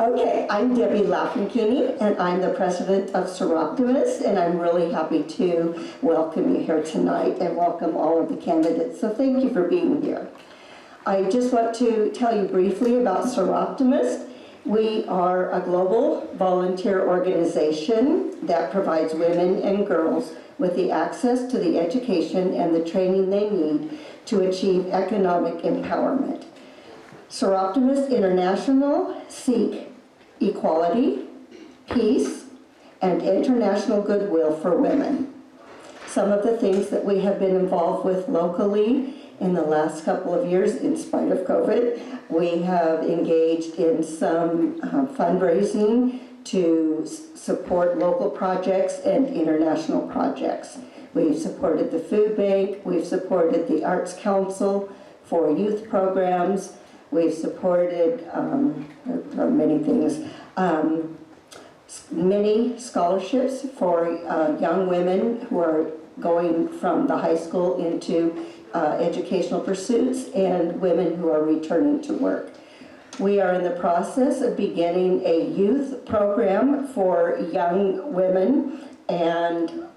Okay, I'm Debbie Lafferkini, and I'm the president of Soroptimists, and I'm really happy to welcome you here tonight and welcome all of the candidates. So thank you for being here. I just want to tell you briefly about Soroptimists. We are a global volunteer organization that provides women and girls with the access to the education and the training they need to achieve economic empowerment. Soroptimists International seek equality, peace, and international goodwill for women. Some of the things that we have been involved with locally in the last couple of years, in spite of COVID, we have engaged in some fundraising to support local projects and international projects. We've supported the food bank, we've supported the Arts Council for youth programs, we've supported many things, many scholarships for young women who are going from the high school into educational pursuits and women who are returning to work. We are in the process of beginning a youth program for young women and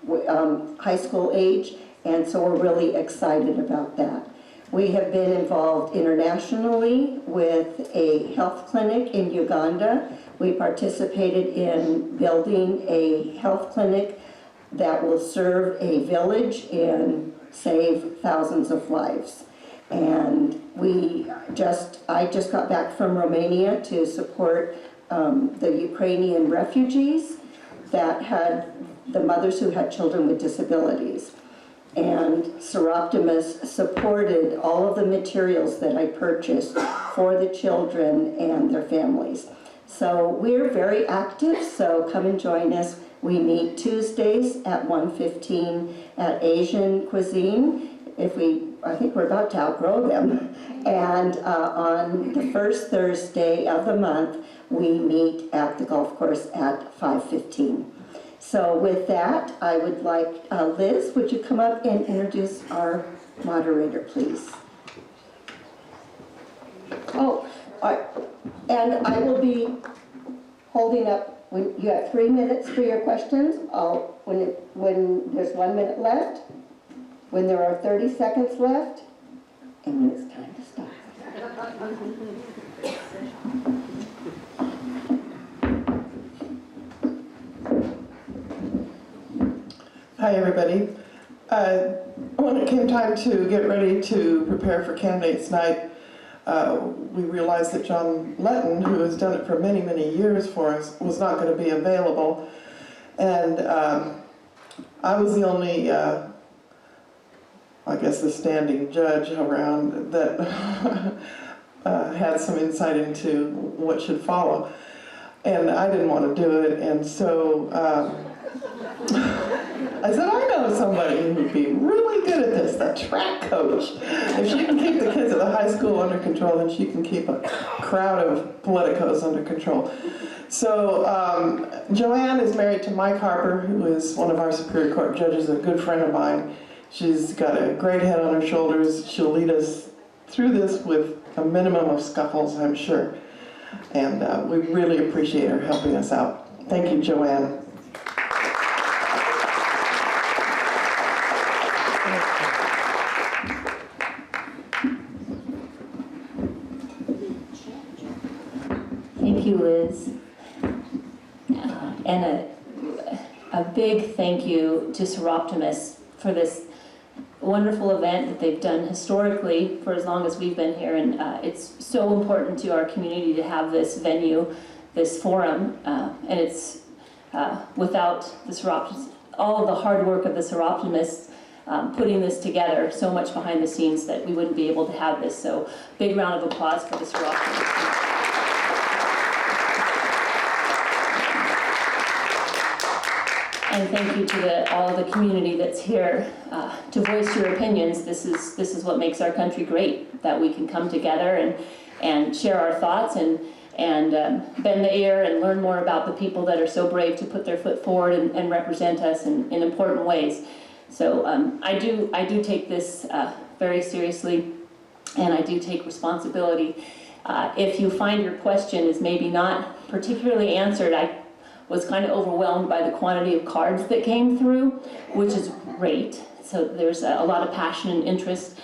high school age, and so we're really excited about that. We have been involved internationally with a health clinic in Uganda. We participated in building a health clinic that will serve a village and save thousands of lives. And I just got back from Romania to support the Ukrainian refugees that had the mothers who had children with disabilities. And Soroptimists supported all of the materials that I purchased for the children and their families. So we're very active, so come and join us. We meet Tuesdays at 1:15 at Asian Cuisine. I think we're about to outgrow them. And on the first Thursday of the month, we meet at the golf course at 5:15. So with that, I would like, Liz, would you come up and introduce our moderator, please? And I will be holding up, when you have 3 minutes for your questions, when there's 1 minute left, when there are 30 seconds left, and when it's time to stop. Hi, everybody. When it came time to get ready to prepare for candidates night, we realized that John Letton, who has done it for many, many years for us, was not going to be available. And I was the only, I guess, the standing judge around that had some insight into what should follow. And I didn't want to do it, and so I said, I know somebody who would be really good at this, the track coach. If she can keep the kids at the high school under control, then she can keep a crowd of politicos under control. So Joanne is married to Mike Harper, who is one of our Superior Court judges, a good friend of mine. She's got a great head on her shoulders. She'll lead us through this with a minimum of scuffles, I'm sure. And we really appreciate her helping us out. Thank you, Joanne. Thank you, Liz. And a big thank you to Soroptimists for this wonderful event that they've done historically for as long as we've been here. And it's so important to our community to have this venue, this forum. And it's without the Soroptimists, all of the hard work of the Soroptimists putting this together, so much behind the scenes, that we wouldn't be able to have this. So big round of applause for the Soroptimists. And thank you to all of the community that's here to voice your opinions. This is what makes our country great, that we can come together and share our thoughts and bend the ear and learn more about the people that are so brave to put their foot forward and represent us in important ways. So I do take this very seriously, and I do take responsibility. If you find your question is maybe not particularly answered, I was kind of overwhelmed by the quantity of cards that came through, which is great. So there's a lot of passion and interest.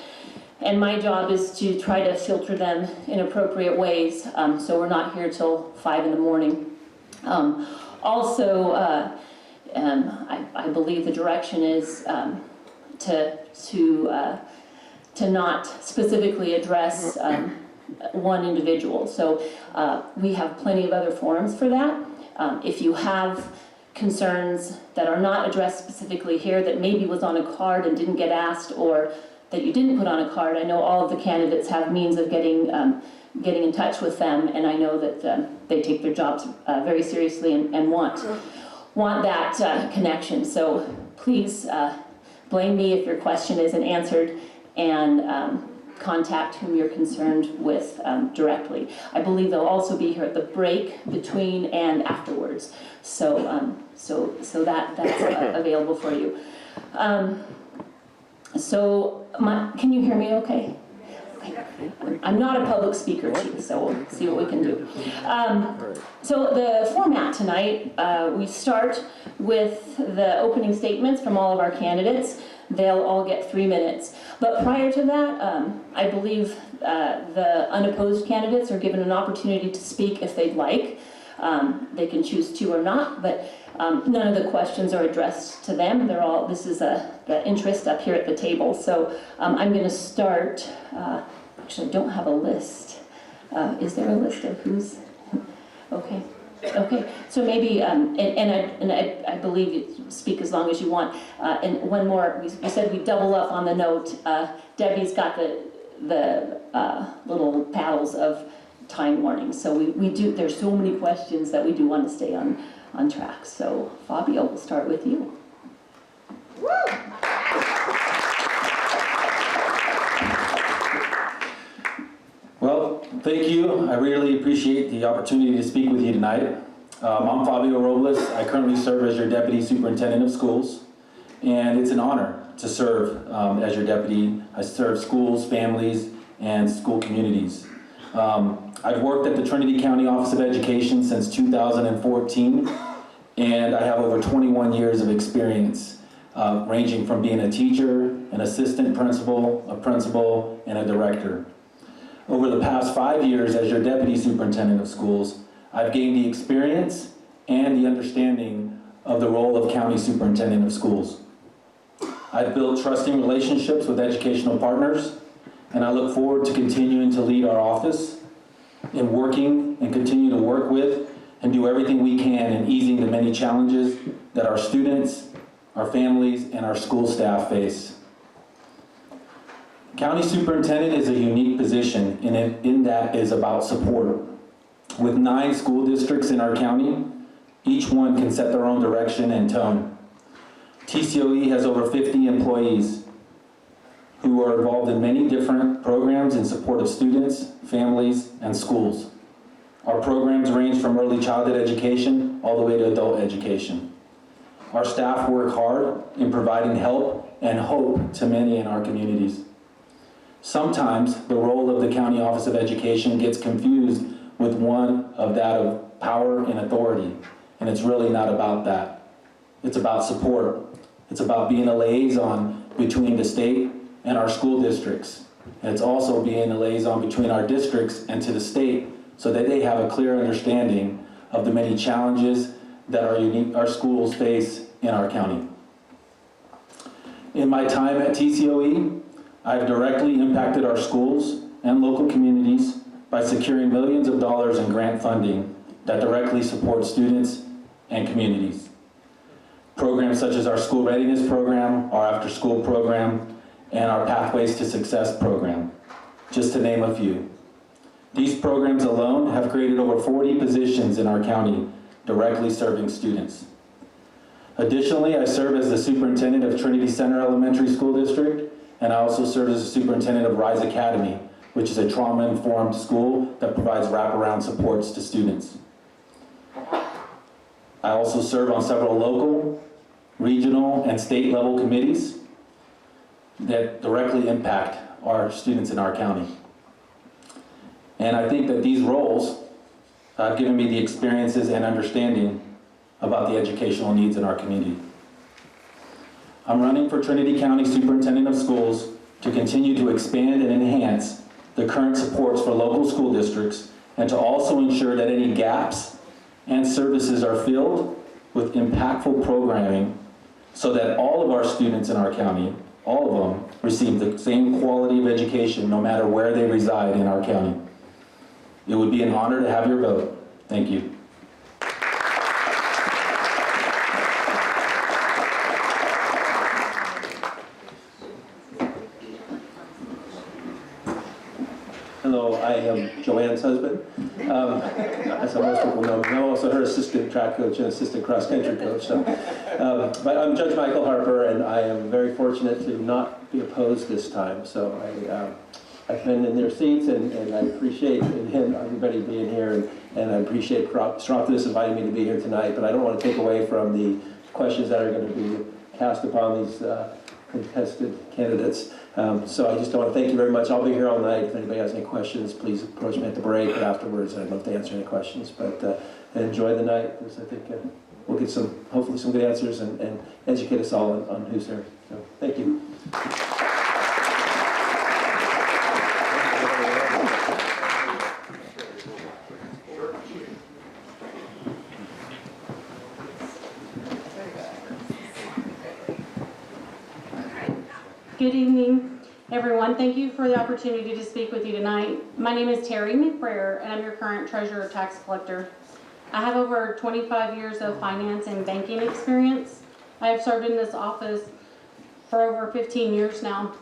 And my job is to try to filter them in appropriate ways, so we're not here till 5 in the morning. I believe the direction is to not specifically address one individual. So we have plenty of other forums for that. If you have concerns that are not addressed specifically here, that maybe was on a card and didn't get asked, or that you didn't put on a card, I know all of the candidates have means of getting in touch with them, and I know that they take their jobs very seriously and want that connection. So please blame me if your question isn't answered, and contact whom you're concerned with directly. I believe they'll also be here at the break between and afterwards, so that's available for you. Can you hear me okay? I'm not a public speaker, Chief, so we'll see what we can do. So the format tonight, we start with the opening statements from all of our candidates. They'll all get 3 minutes. But prior to that, I believe the unopposed candidates are given an opportunity to speak if they'd like. They can choose to or not, but none of the questions are addressed to them. This is the interest up here at the table. So I'm going to start. Actually, I don't have a list. Is there a list of who's? Okay. So maybe, I believe you speak as long as you want. And one more. We said we double up on the note. Debbie's got the little paddles of time warning. So we do. There's so many questions that we do want to stay on track. So Fabio, we'll start with you. Woo! Well, thank you. I really appreciate the opportunity to speak with you tonight. I'm Fabio Robles. I currently serve as your Deputy Superintendent of Schools, and it's an honor to serve as your deputy. I serve schools, families, and school communities. I've worked at the Trinity County Office of Education since 2014, and I have over 21 years of experience, ranging from being a teacher, an assistant principal, a principal, and a director. Over the past 5 years as your Deputy Superintendent of Schools, I've gained the experience and the understanding of the role of County Superintendent of Schools. I've built trusting relationships with educational partners, and I look forward to continuing to lead our office in working and continue to work with and do everything we can in easing the many challenges that our students, our families, and our school staff face. County Superintendent is a unique position in that it is about support. With 9 school districts in our county, each one can set their own direction and tone. TCOE has over 50 employees who are involved in many different programs in support of students, families, and schools. Our programs range from early childhood education all the way to adult education. Our staff work hard in providing help and hope to many in our communities. Sometimes the role of the County Office of Education gets confused with one of that of power and authority, and it's really not about that. It's about support. It's about being a liaison between the state and our school districts. And it's also being a liaison between our districts and to the state so that they have a clear understanding of the many challenges that our schools face in our county. In my time at TCOE, I've directly impacted our schools and local communities by securing millions of dollars in grant funding that directly support students and communities. Programs such as our School Readiness Program, our After School Program, and our Pathways to Success Program, just to name a few. These programs alone have created over 40 positions in our county directly serving students. Additionally, I serve as the superintendent of Trinity Center Elementary School District, and I also serve as the superintendent of Rise Academy, which is a trauma-informed school that provides wraparound supports to students. I also serve on several local, regional, and state level committees that directly impact our students in our county. And I think that these roles have given me the experiences and understanding about the educational needs in our community. I'm running for Trinity County Superintendent of Schools to continue to expand and enhance the current supports for local school districts and to also ensure that any gaps and services are filled with impactful programming so that all of our students in our county, all of them, receive the same quality of education no matter where they reside in our county. It would be an honor to have your vote. Thank you. Hello, I am Joanne's husband. As most people know me. I'm also her assistant track coach and assistant cross country coach. But I'm Judge Michael Harper, and I am very fortunate to not be opposed this time. So I've been in their seats, and I appreciate everybody being here, and I appreciate Soroptimists inviting me to be here tonight. But I don't want to take away from the questions that are going to be cast upon these contested candidates. So I just want to thank you very much. I'll be here all night. If anybody has any questions, please approach me at the break or afterwards. I'd love to answer any questions. But enjoy the night, because I think we'll get hopefully some good answers and educate us all on who's there. So thank you. Good evening, everyone. Thank you for the opportunity to speak with you tonight. My name is Terry McBrayer, and I'm your current treasurer tax collector. I have over 25 years of finance and banking experience. I have served in this office for over 15 years now.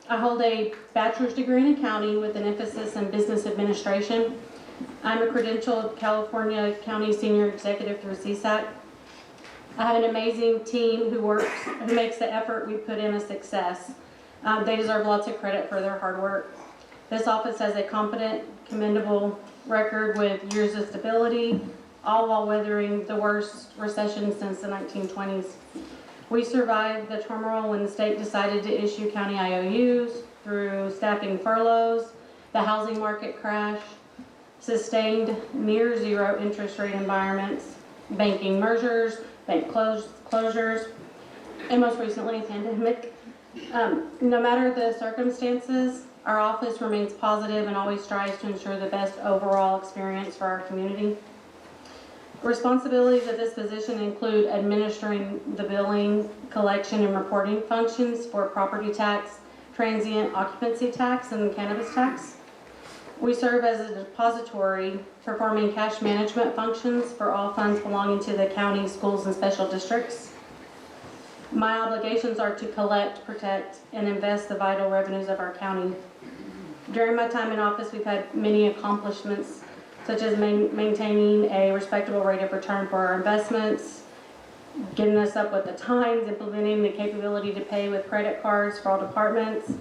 I hold a bachelor's degree in accounting with an emphasis in business administration. I'm a credentialed California County Senior Executive through CSAC. I have an amazing team who makes the effort we put in a success. They deserve lots of credit for their hard work. This office has a competent, commendable record with years of stability, all while weathering the worst recession since the 1920s. We survived the turmoil when the state decided to issue county IOUs, through staffing furloughs, the housing market crash, sustained near zero interest rate environments, banking mergers, bank closures, and most recently a pandemic. No matter the circumstances, our office remains positive and always strives to ensure the best overall experience for our community. Responsibilities of this position include administering the billing, collection, and reporting functions for property tax, transient occupancy tax, and cannabis tax. We serve as a depository, performing cash management functions for all funds belonging to the county, schools, and special districts. My obligations are to collect, protect, and invest the vital revenues of our county. During my time in office, we've had many accomplishments, such as maintaining a respectable rate of return for our investments, getting us up with the times, implementing the capability to pay with credit cards for all departments,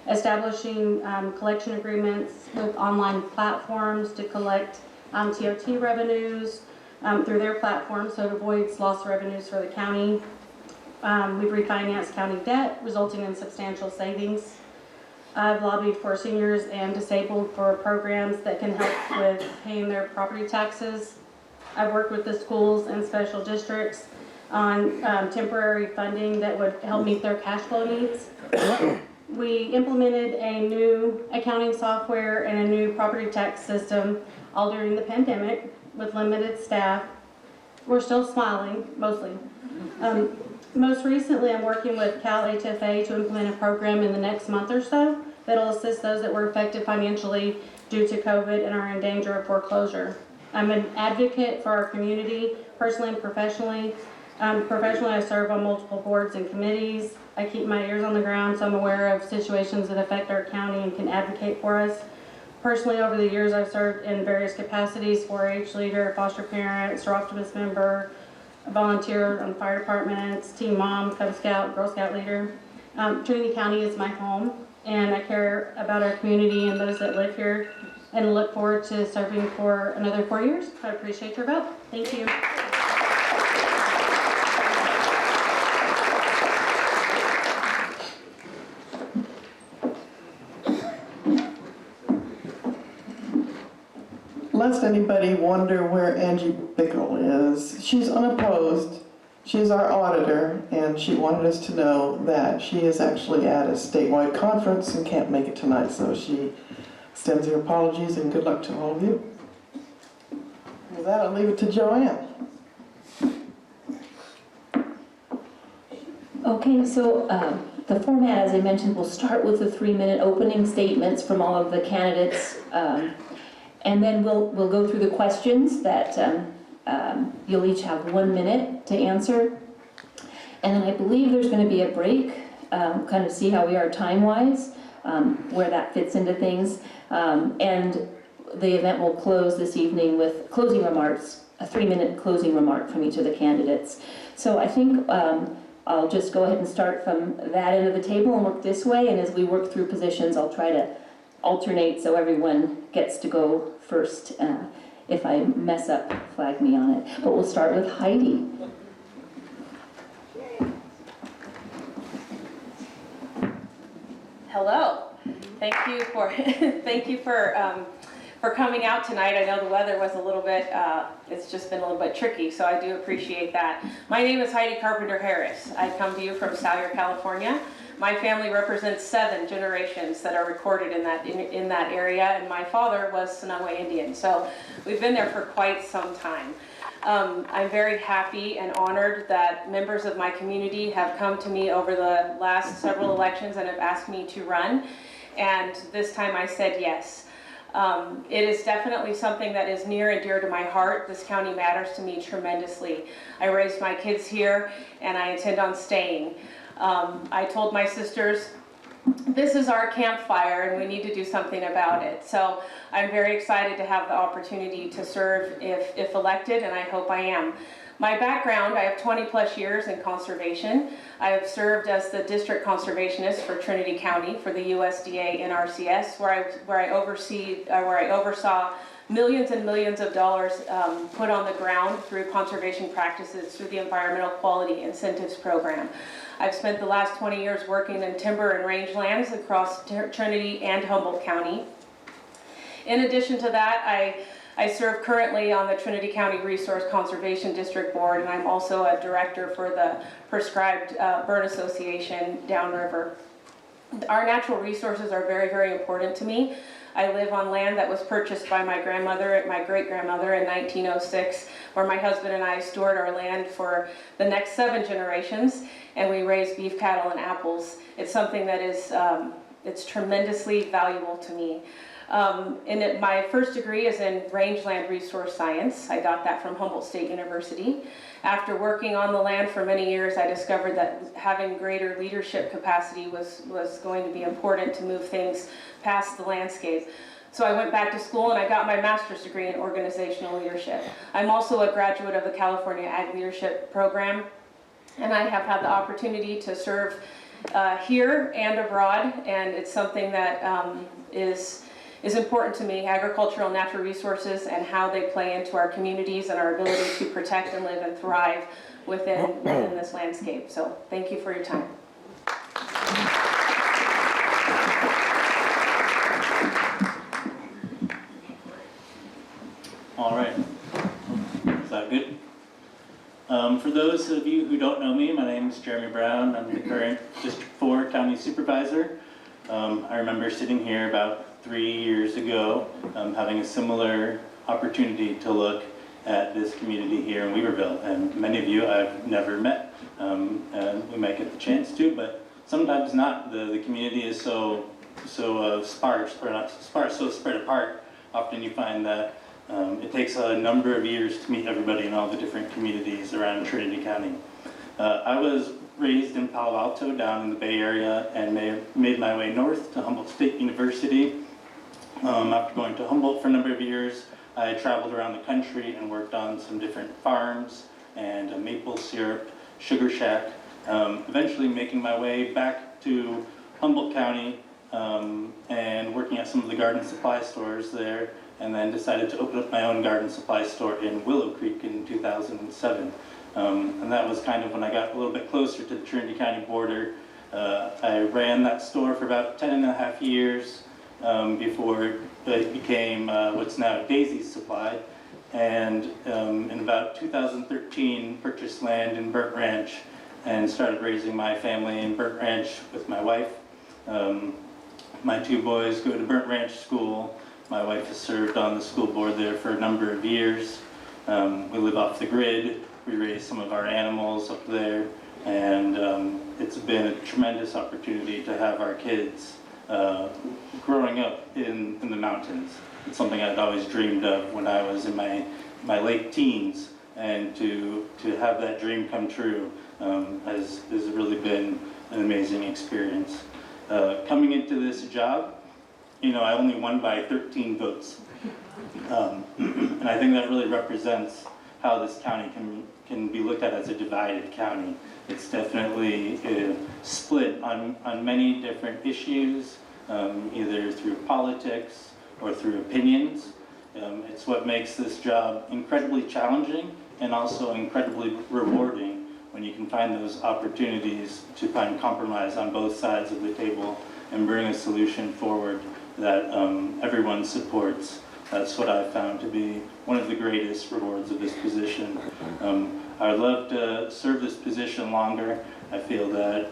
establishing collection agreements with online platforms to collect TOT revenues through their platform so it avoids lost revenues for the county. We've refinanced county debt, resulting in substantial savings. I've lobbied for seniors and disabled for programs that can help with paying their property taxes. I've worked with the schools and special districts on temporary funding that would help meet their cash flow needs. We implemented a new accounting software and a new property tax system all during the pandemic with limited staff. We're still smiling, mostly. Most recently, I'm working with Cal HFA to implement a program in the next month or so that'll assist those that were affected financially due to COVID and are in danger of foreclosure. I'm an advocate for our community, personally and professionally. Professionally, I serve on multiple boards and committees. I keep my ears on the ground, so I'm aware of situations that affect our county and can advocate for us. Personally, over the years, I've served in various capacities: 4-H leader, foster parent, Soroptimist member, volunteer on fire departments, teen mom, Cub Scout, Girl Scout leader. Trinity County is my home, and I care about our community and those that live here, and look forward to serving for another 4 years. I appreciate your vote. Thank you. lest anybody wonder where Angie Bickle is, she's unopposed. She's our auditor, and she wanted us to know that she is actually at a statewide conference and can't make it tonight, so she extends her apologies and good luck to all of you. With that, I'll leave it to Joanne. Okay, so the format, as I mentioned, will start with the 3-minute opening statements from all of the candidates, and then we'll go through the questions that you'll each have 1 minute to answer. And then I believe there's going to be a break, kind of see how we are time-wise, where that fits into things. And the event will close this evening with closing remarks, a 3-minute closing remark from each of the candidates. So I think I'll just go ahead and start from that end of the table and work this way. And as we work through positions, I'll try to alternate so everyone gets to go first. If I mess up, flag me on it. But we'll start with Heidi. Hello. Thank you for for coming out tonight. I know the weather was a little bit, it's just been a little bit tricky, so I do appreciate that. My name is Heidi Carpenter Harris. I come to you from Salyer, California. My family represents 7 generations that are recorded in that area, and my father was Sonowe Indian, so we've been there for quite some time. I'm very happy and honored that members of my community have come to me over the last several elections and have asked me to run, and this time I said yes. It is definitely something that is near and dear to my heart. This county matters to me tremendously. I raised my kids here, and I intend on staying. I told my sisters, this is our campfire and we need to do something about it. So I'm very excited to have the opportunity to serve if elected, and I hope I am. My background, I have 20 plus years in conservation. I have served as the district conservationist for Trinity County for the USDA NRCS, where I oversaw millions and millions of dollars put on the ground through conservation practices through the Environmental Quality Incentives Program. I've spent the last 20 years working in timber and rangelands across Trinity and Humboldt County. In addition to that, I serve currently on the Trinity County Resource Conservation District Board, and I'm also a director for the Prescribed Burn Association downriver. Our natural resources are very, very important to me. I live on land that was purchased by my great-grandmother in 1906, where my husband and I stored our land for the next 7 generations, and we raised beef cattle and apples. It's something that is it's tremendously valuable to me. My first degree is in rangeland resource science. I got that from Humboldt State University. After working on the land for many years, I discovered that having greater leadership capacity was going to be important to move things past the landscape. So I went back to school and I got my master's degree in organizational leadership. I'm also a graduate of the California Ag Leadership Program, and I have had the opportunity to serve here and abroad, and it's something that is important to me, agricultural natural resources and how they play into our communities and our ability to protect and live and thrive within this landscape. So thank you for your time. All right, is that good? For those of you who don't know me, my name is Jeremy Brown. I'm the current District 4 County Supervisor. I remember sitting here about 3 years ago, having a similar opportunity to look at this community here in Weaverville. And many of you I've never met, and we might get the chance to, but sometimes not. The community is so sparse, or not sparse, so spread apart. Often you find that it takes a number of years to meet everybody in all the different communities around Trinity County. I was raised in Palo Alto, down in the Bay Area, and made my way north to Humboldt State University. After going to Humboldt for a number of years, I traveled around the country and worked on some different farms and a maple syrup sugar shack, eventually making my way back to Humboldt County and working at some of the garden supply stores there, and then decided to open up my own garden supply store in Willow Creek in 2007. And that was kind of when I got a little bit closer to the Trinity County border. I ran that store for about 10.5 years before it became what's now Daisy's Supply. And in about 2013, purchased land in Burnt Ranch and started raising my family in Burnt Ranch with my wife. My 2 boys go to Burnt Ranch School. My wife has served on the school board there for a number of years. We live off the grid. We raise some of our animals up there. And it's been a tremendous opportunity to have our kids growing up in the mountains. It's something I'd always dreamed of when I was in my late teens, and to have that dream come true has really been an amazing experience. Coming into this job, I only won by 13 votes. And I think that really represents how this county can be looked at as a divided county. It's definitely split on many different issues, either through politics or through opinions. It's what makes this job incredibly challenging and also incredibly rewarding when you can find those opportunities to find compromise on both sides of the table and bring a solution forward that everyone supports. That's what I've found to be one of the greatest rewards of this position. I would love to serve this position longer. I feel that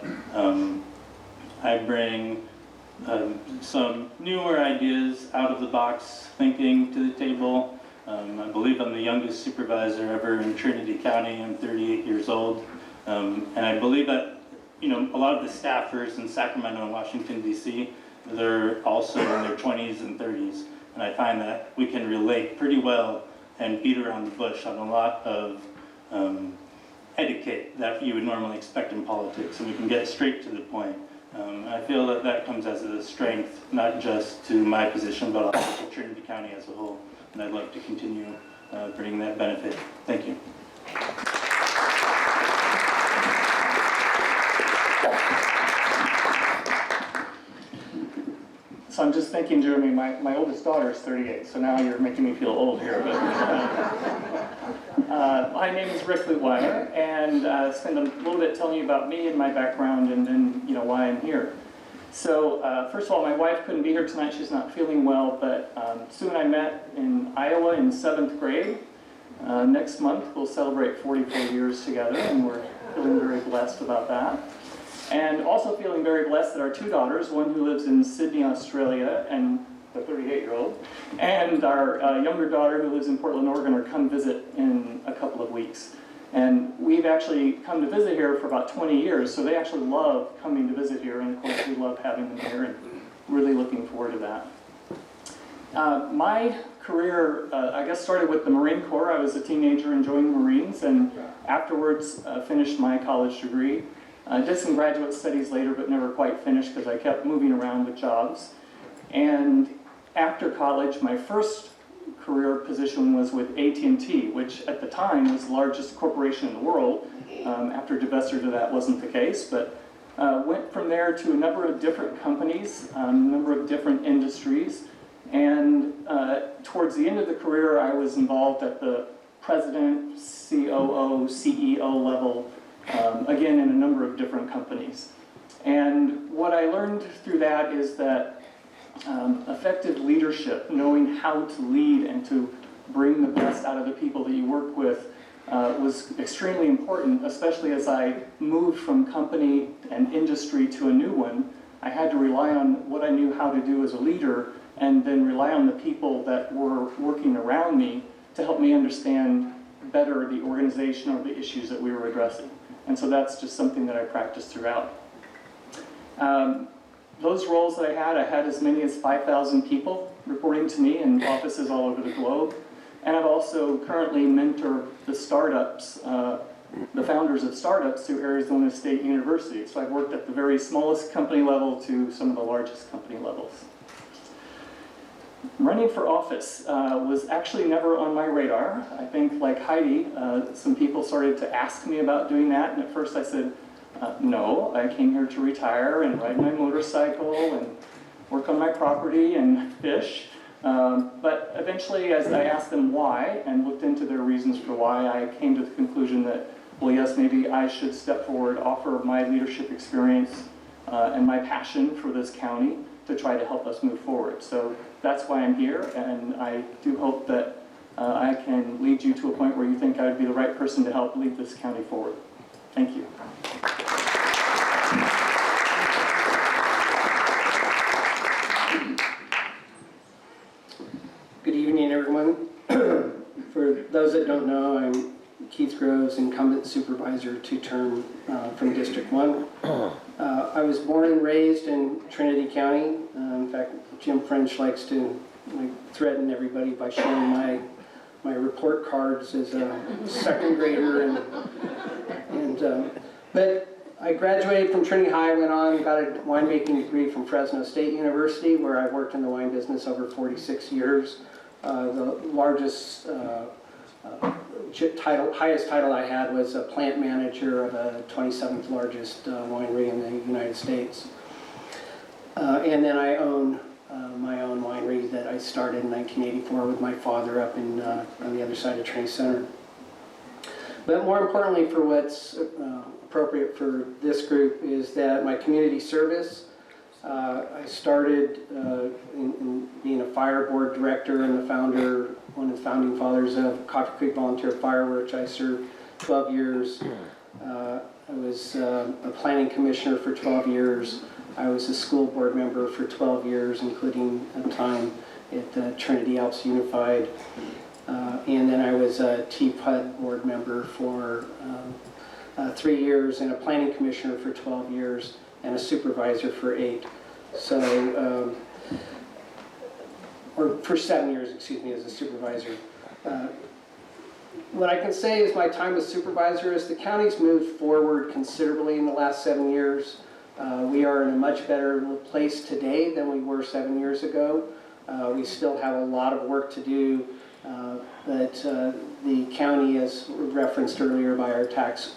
I bring some newer ideas, out of the box thinking to the table. I believe I'm the youngest supervisor ever in Trinity County. I'm 38 years old. And I believe that, a lot of the staffers in Sacramento and Washington, D.C., they're also in their 20s and 30s. And I find that we can relate pretty well and beat around the bush on a lot of etiquette that you would normally expect in politics, and we can get straight to the point. I feel that comes as a strength, not just to my position, but also to Trinity County as a whole. And I'd like to continue bringing that benefit. Thank you. So I'm just thinking, Jeremy, my oldest daughter is 38, so now you're making me feel old here. But, my name is Rick Leutweiler, and spend a little bit telling you about me and my background, and then why I'm here. So first of all, my wife couldn't be here tonight. She's not feeling well, but Sue and I met in Iowa in 7th grade. Next month we'll celebrate 44 years together, and we're feeling very blessed about that. And also feeling very blessed that our 2 daughters, one who lives in Sydney, Australia, and the 38-year-old, and our younger daughter who lives in Portland, Oregon, are come visit in a couple of weeks. And we've actually come to visit here for about 20 years, so they actually love coming to visit here, and of course we love having them here, and really looking forward to that. My career, I guess, started with the Marine Corps. I was a teenager enjoying the Marines, and afterwards finished my college degree. I did some graduate studies later, but never quite finished because I kept moving around with jobs. And after college, my first career position was with AT&T, which at the time was the largest corporation in the world. After divestiture, that wasn't the case, but went from there to a number of different companies, a number of different industries. And towards the end of the career, I was involved at the president, COO, CEO level, again, in a number of different companies. And what I learned through that is that effective leadership, knowing how to lead and to bring the best out of the people that you work with, was extremely important, especially as I moved from company and industry to a new one. I had to rely on what I knew how to do as a leader, and then rely on the people that were working around me to help me understand better the organization or the issues that we were addressing. And so that's just something that I practiced throughout. Those roles that I had as many as 5,000 people reporting to me in offices all over the globe. And I've also currently mentored the startups, the founders of startups through Arizona State University. So I've worked at the very smallest company level to some of the largest company levels. Running for office was actually never on my radar. I think, like Heidi, some people started to ask me about doing that, and at first I said, no, I came here to retire and ride my motorcycle and work on my property and fish. But eventually, as I asked them why and looked into their reasons for why, I came to the conclusion that, well, yes, maybe I should step forward, offer my leadership experience and my passion for this county to try to help us move forward. So that's why I'm here, and I do hope that I can lead you to a point where you think I would be the right person to help lead this county forward. Thank you. Good evening, everyone. For those that don't know, I'm Keith Groves, incumbent supervisor, two-term from District 1. I was born and raised in Trinity County. In fact, Jim French likes to threaten everybody by showing my report cards as a second grader. But I graduated from Trinity High, went on, got a winemaking degree from Fresno State University, where I've worked in the wine business over 46 years. The largest highest title I had was a plant manager of a 27th largest winery in the United States. And then I own my own winery that I started in 1984 with my father up in on the other side of Trinity Center. But more importantly, for what's appropriate for this group is that my community service. I started in being a fire board director and one of the founding fathers of Coffee Creek Volunteer Fire, which I served 12 years. I was a planning commissioner for 12 years. I was a school board member for 12 years, including a time at Trinity Alps Unified. And then I was a TPUD board member for 3 years, and a planning commissioner for 12 years, and a supervisor for 8. So, or for 7 years, excuse me, as a supervisor. What I can say is my time as supervisor is the county's moved forward considerably in the last 7 years. We are in a much better place today than we were 7 years ago. We still have a lot of work to do, but the county, as referenced earlier by our tax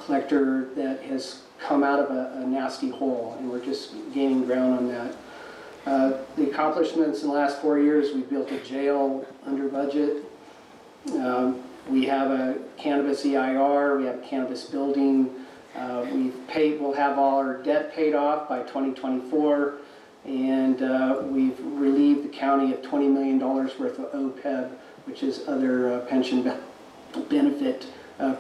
collector, that has come out of a nasty hole, and we're just gaining ground on that. The accomplishments in the last 4 years: we built a jail under budget. We have a cannabis EIR. We have a cannabis building. We'll have all our debt paid off by 2024, and we've relieved the county of $20 million worth of OPEB, which is other pension benefit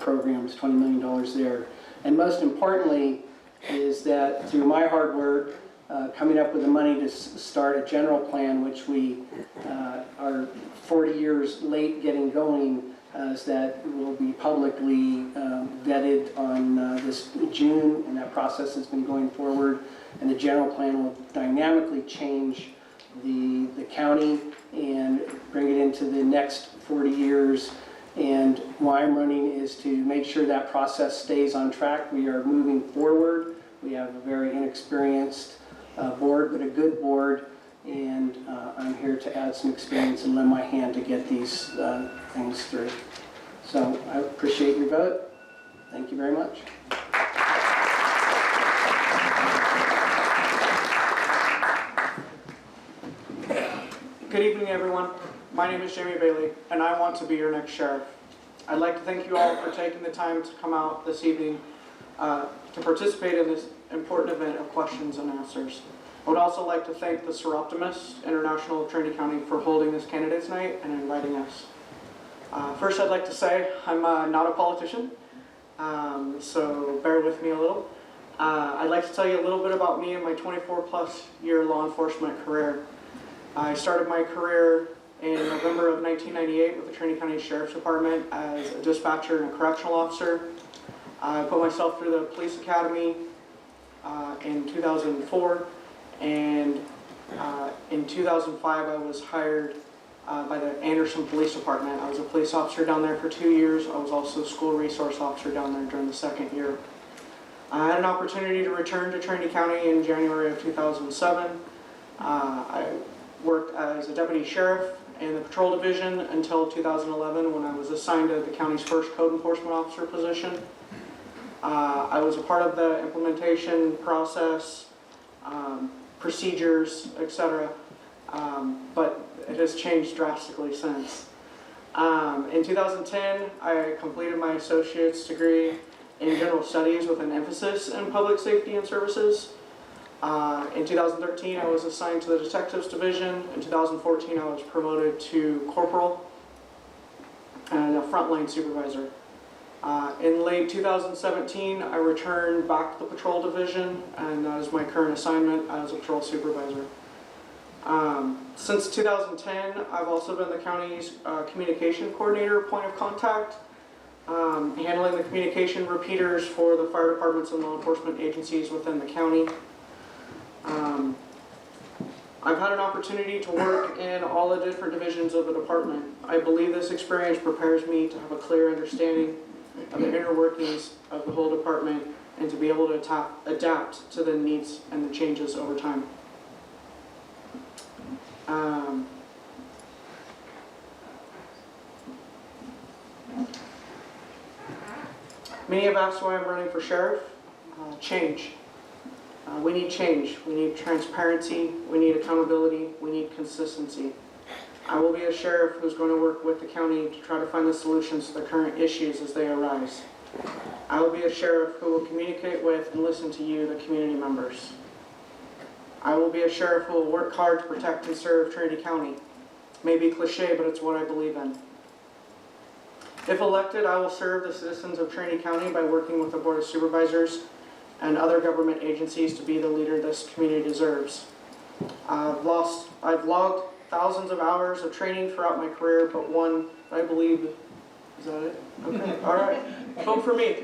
programs. $20 million there. And most importantly is that through my hard work, coming up with the money to start a general plan, which we are 40 years late getting going, is that will be publicly vetted on this June, and that process has been going forward. And the general plan will dynamically change the county and bring it into the next 40 years. And why I'm running is to make sure that process stays on track. We are moving forward. We have a very inexperienced board, but a good board. And I'm here to add some experience and lend my hand to get these things through. So I appreciate your vote. Thank you very much. Good evening, everyone. My name is Jamie Bailey, and I want to be your next sheriff. I'd like to thank you all for taking the time to come out this evening to participate in this important event of questions and answers. I would also like to thank the Soroptimists International of Trinity County for holding this candidates night and inviting us. First, I'd like to say I'm not a politician, so bear with me a little. I'd like to tell you a little bit about me and my 24-plus year law enforcement career. I started my career in November of 1998 with the Trinity County Sheriff's Department as a dispatcher and a correctional officer. I put myself through the police academy in 2004, and in 2005 I was hired by the Anderson Police Department. I was a police officer down there for 2 years. I was also a school resource officer down there during the second year. I had an opportunity to return to Trinity County in January of 2007. I worked as a deputy sheriff in the patrol division until 2011, when I was assigned to the county's first code enforcement officer position. I was a part of the implementation process, procedures, etc., but it has changed drastically since. In 2010, I completed my associate's degree in general studies with an emphasis in public safety and services. In 2013, I was assigned to the Detectives Division. In 2014, I was promoted to Corporal and a frontline supervisor. In late 2017, I returned back to the Patrol Division, and that is my current assignment as a Patrol Supervisor. Since 2010, I've also been the county's communication coordinator, point of contact, handling the communication repeaters for the fire departments and law enforcement agencies within the county. I've had an opportunity to work in all the different divisions of the department. I believe this experience prepares me to have a clear understanding of the inner workings of the whole department and to be able to adapt to the needs and the changes over time. Many have asked why I'm running for sheriff. Change. We need change. We need transparency. We need accountability. We need consistency. I will be a sheriff who's going to work with the county to try to find the solutions to the current issues as they arise. I will be a sheriff who will communicate with and listen to you, the community members. I will be a sheriff who will work hard to protect and serve Trinity County. It may be cliche, but it's what I believe in. If elected, I will serve the citizens of Trinity County by working with the Board of Supervisors and other government agencies to be the leader this community deserves. I've logged thousands of hours of training throughout my career, but one I believe, is that it? Okay, all right, vote for me.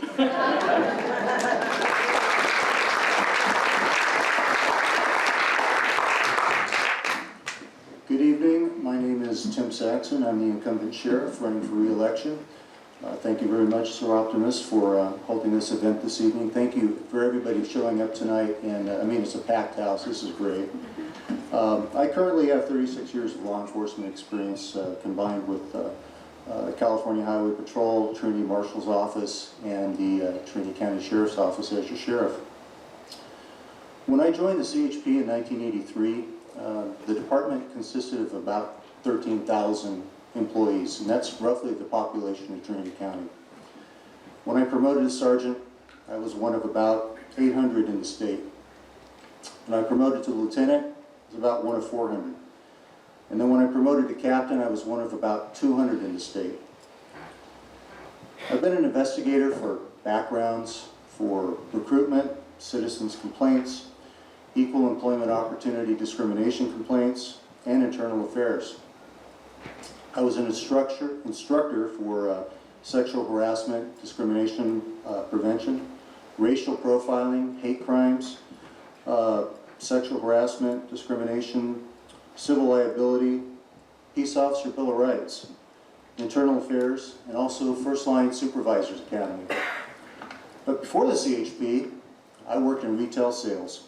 Good evening, my name is Tim Saxon. I'm the incumbent sheriff running for re-election. Thank you very much, Soroptimists, for holding this event this evening. Thank you for everybody showing up tonight, and I mean, it's a packed house. This is great. I currently have 36 years of law enforcement experience combined with the California Highway Patrol, Trinity Marshal's Office, and the Trinity County Sheriff's Office as your sheriff. When I joined the CHP in 1983, the department consisted of about 13,000 employees, and that's roughly the population of Trinity County. When I promoted to sergeant, I was one of about 800 in the state. When I promoted to lieutenant, I was about one of 400. And then when I promoted to captain, I was one of about 200 in the state. I've been an investigator for backgrounds, for recruitment, citizens' complaints, equal employment opportunity discrimination complaints, and internal affairs. I was an instructor for sexual harassment, discrimination prevention, racial profiling, hate crimes, sexual harassment, discrimination, civil liability, Peace Officer Bill of Rights, internal affairs, and also First Line Supervisors Academy. But before the CHP, I worked in retail sales.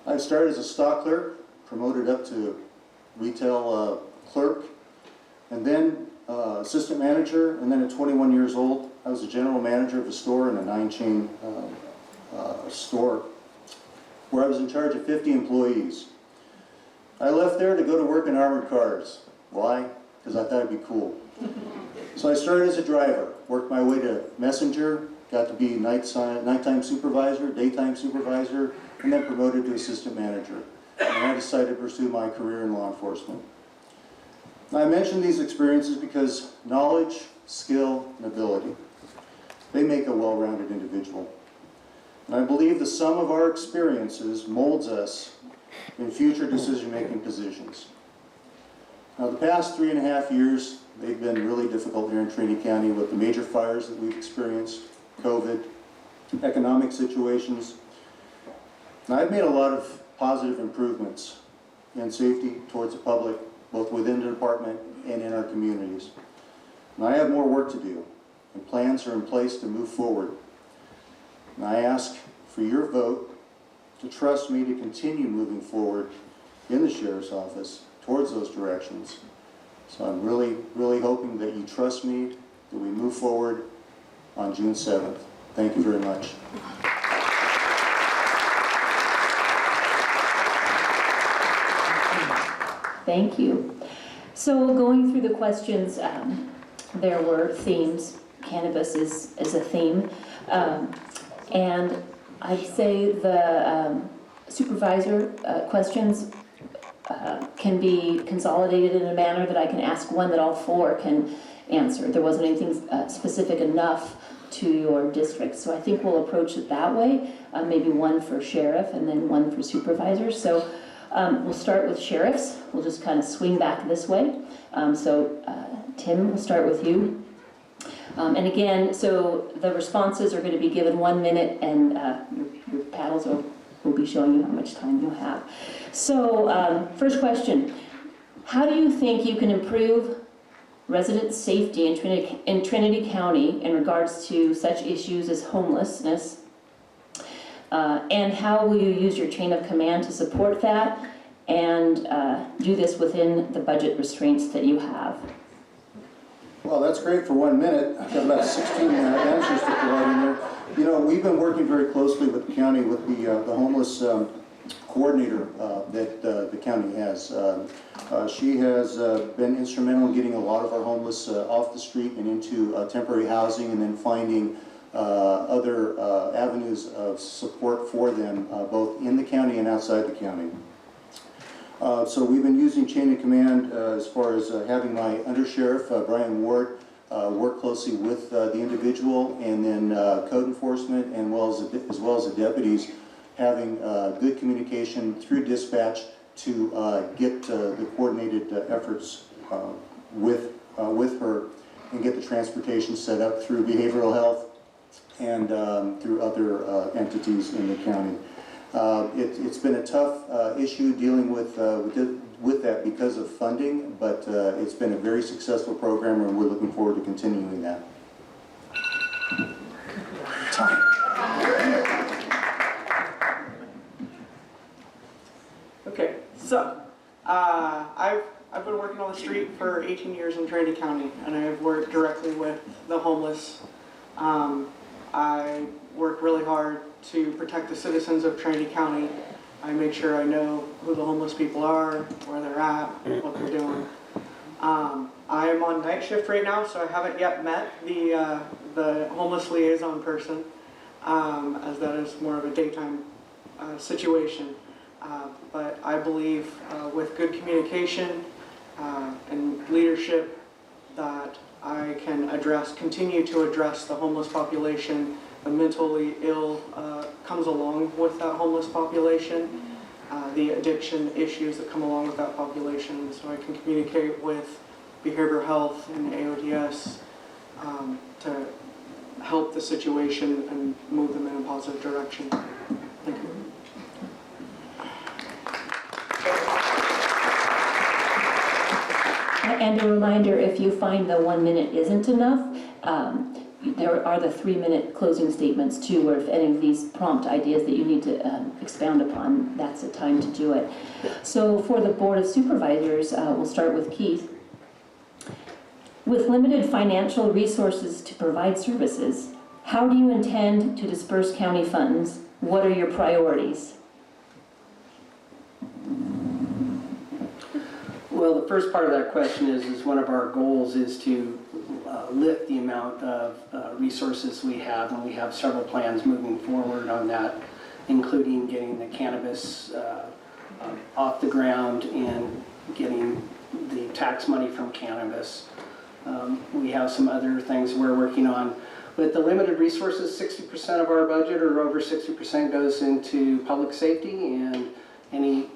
I started as a stock clerk, promoted up to retail clerk, and then assistant manager, and then at 21 years old, I was a general manager of a store in a 9-chain store where I was in charge of 50 employees. I left there to go to work in armored cars. Why? Because I thought it'd be cool. So I started as a driver, worked my way to messenger, got to be nighttime supervisor, daytime supervisor, and then promoted to assistant manager. And I decided to pursue my career in law enforcement. I mention these experiences because knowledge, skill, and ability, they make a well-rounded individual. And I believe the sum of our experiences molds us in future decision-making positions. Now, the past 3.5 years, they've been really difficult here in Trinity County with the major fires that we've experienced, COVID, economic situations. And I've made a lot of positive improvements in safety towards the public, both within the department and in our communities. And I have more work to do, and plans are in place to move forward. And I ask for your vote to trust me to continue moving forward in the Sheriff's Office towards those directions. So I'm really, really hoping that you trust me, that we move forward on June 7th. Thank you very much. Thank you. So going through the questions, there were themes. Cannabis is a theme. And I'd say the supervisor questions can be consolidated in a manner that I can ask one that all four can answer. There wasn't anything specific enough to your district, so I think we'll approach it that way. Maybe one for sheriff and then one for supervisors. So we'll start with sheriffs. We'll just kind of swing back this way. Tim, we'll start with you. And again, so the responses are going to be given 1 minute, and your paddles will be showing you how much time you have. So first question, how do you think you can improve resident safety in Trinity County in regards to such issues as homelessness? And how will you use your chain of command to support that and do this within the budget restraints that you have? Well, that's great for 1 minute. I've got about 16 answers to provide in there. You know, we've been working very closely with the county, with the homeless coordinator that the county has. She has been instrumental in getting a lot of our homeless off the street and into temporary housing, and then finding other avenues of support for them, both in the county and outside the county. So we've been using chain of command as far as having my undersheriff, Brian Ward, work closely with the individual, and then code enforcement, and as well as the deputies, having good communication through dispatch to get the coordinated efforts with her, and get the transportation set up through behavioral health and through other entities in the county. It's been a tough issue dealing with that because of funding, but it's been a very successful program, and we're looking forward to continuing that. Okay, so I've been working on the street for 18 years in Trinity County, and I have worked directly with the homeless. I work really hard to protect the citizens of Trinity County. I make sure I know who the homeless people are, where they're at, what they're doing. I am on night shift right now, so I haven't yet met the homeless liaison person, as that is more of a daytime situation. But I believe with good communication and leadership that I can continue to address the homeless population. The mentally ill comes along with that homeless population, the addiction issues that come along with that population. So I can communicate with behavioral health and AODS to help the situation and move them in a positive direction. Thank you. And a reminder, if you find the 1 minute isn't enough, there are the 3 minute closing statements too, where if any of these prompt ideas that you need to expound upon, that's the time to do it. So for the Board of Supervisors, we'll start with Keith. With limited financial resources to provide services, how do you intend to disperse county funds? What are your priorities? Well, the first part of that question is one of our goals is to lift the amount of resources we have, and we have several plans moving forward on that, including getting the cannabis off the ground and getting the tax money from cannabis. We have some other things we're working on. With the limited resources, 60% of our budget, or over 60%, goes into public safety, and any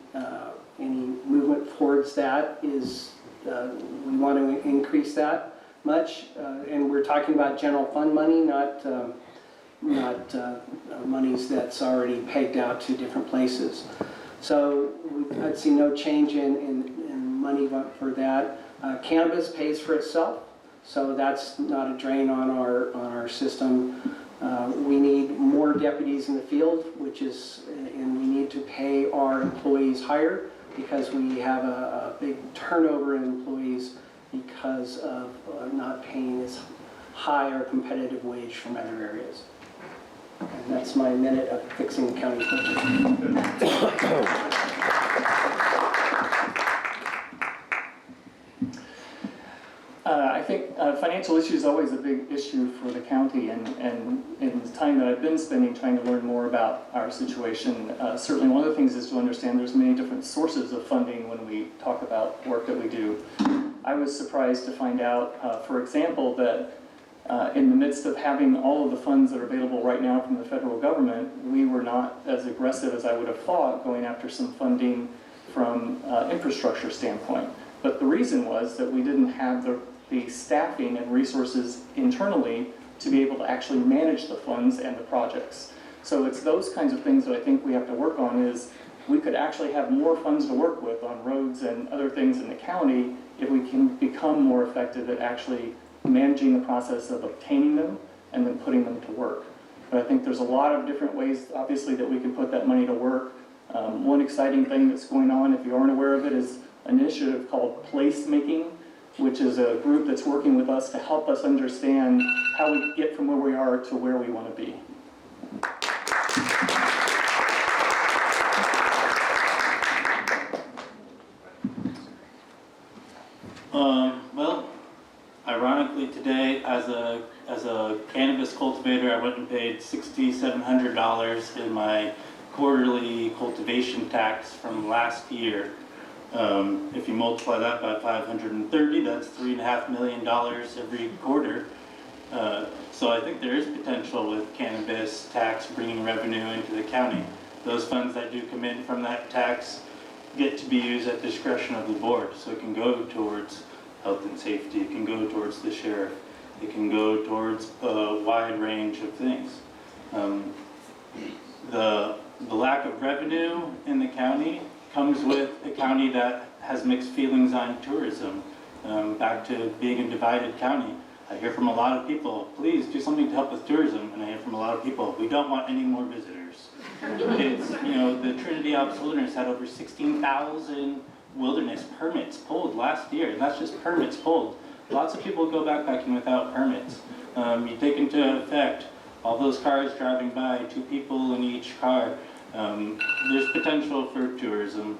movement towards that is, we want to increase that much, and we're talking about general fund money, not monies that's already pegged out to different places. So I'd see no change in money for that. Cannabis pays for itself, so that's not a drain on our system. We need more deputies in the field, and we need to pay our employees higher, because we have a big turnover in employees because of not paying as high or competitive wage from other areas. And that's my minute of fixing the county budget. I think financial issue is always a big issue for the county, and in the time that I've been spending trying to learn more about our situation, certainly one of the things is to understand there's many different sources of funding when we talk about work that we do. I was surprised to find out, for example, that in the midst of having all of the funds that are available right now from the federal government, we were not as aggressive as I would have thought going after some funding from infrastructure standpoint. But the reason was that we didn't have the staffing and resources internally to be able to actually manage the funds and the projects. So it's those kinds of things that I think we have to work on. Is we could actually have more funds to work with on roads and other things in the county if we can become more effective at actually managing the process of obtaining them and then putting them to work. But I think there's a lot of different ways, obviously, that we can put that money to work. One exciting thing that's going on, if you aren't aware of it, is an initiative called Placemaking, which is a group that's working with us to help us understand how we get from where we are to where we want to be. Well, ironically today, as a cannabis cultivator, I went and paid $6,700 in my quarterly cultivation tax from last year. If you multiply that by 530, that's $3.5 million every quarter. So I think there is potential with cannabis tax bringing revenue into the county. Those funds that do come in from that tax get to be used at discretion of the board. So it can go towards health and safety, it can go towards the sheriff, it can go towards a wide range of things. The lack of revenue in the county comes with a county that has mixed feelings on tourism. Back to being a divided county. I hear from a lot of people, please do something to help with tourism, and I hear from a lot of people, we don't want any more visitors. It's, the Trinity Alps Wilderness had over 16,000 wilderness permits pulled last year, and that's just permits pulled. Lots of people go backpacking without permits. You take into effect all those cars driving by, 2 people in each car. There's potential for tourism.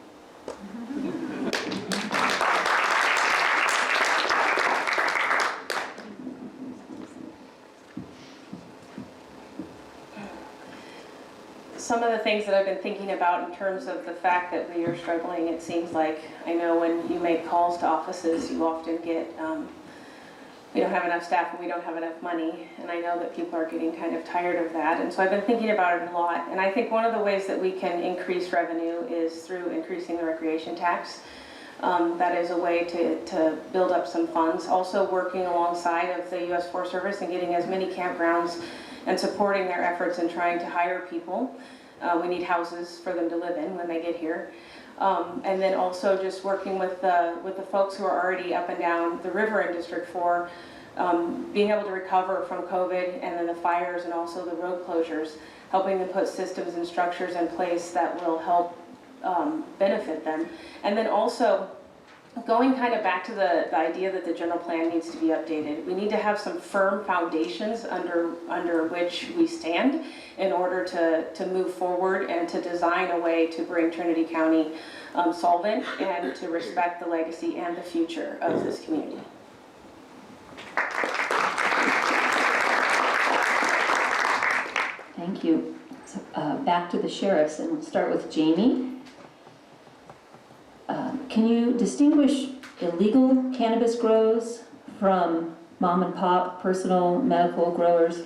Some of the things that I've been thinking about in terms of the fact that we are struggling, it seems like, I know when you make calls to offices, you often get, we don't have enough staff and we don't have enough money, and I know that people are getting kind of tired of that, and so I've been thinking about it a lot, and I think one of the ways that we can increase revenue is through increasing the recreation tax. That is a way to build up some funds. Also working alongside of the U.S. Forest Service and getting as many campgrounds and supporting their efforts in trying to hire people. We need houses for them to live in when they get here. And then also just working with the folks who are already up and down the river in District 4, being able to recover from COVID and then the fires and also the road closures, helping them put systems and structures in place that will help benefit them. And then also going kind of back to the idea that the general plan needs to be updated. We need to have some firm foundations under which we stand in order to move forward and to design a way to bring Trinity County solvent and to respect the legacy and the future of this community. Thank you. So, back to the sheriffs, and we'll start with Jamie. Can you distinguish illegal cannabis grows from mom and pop personal medical growers?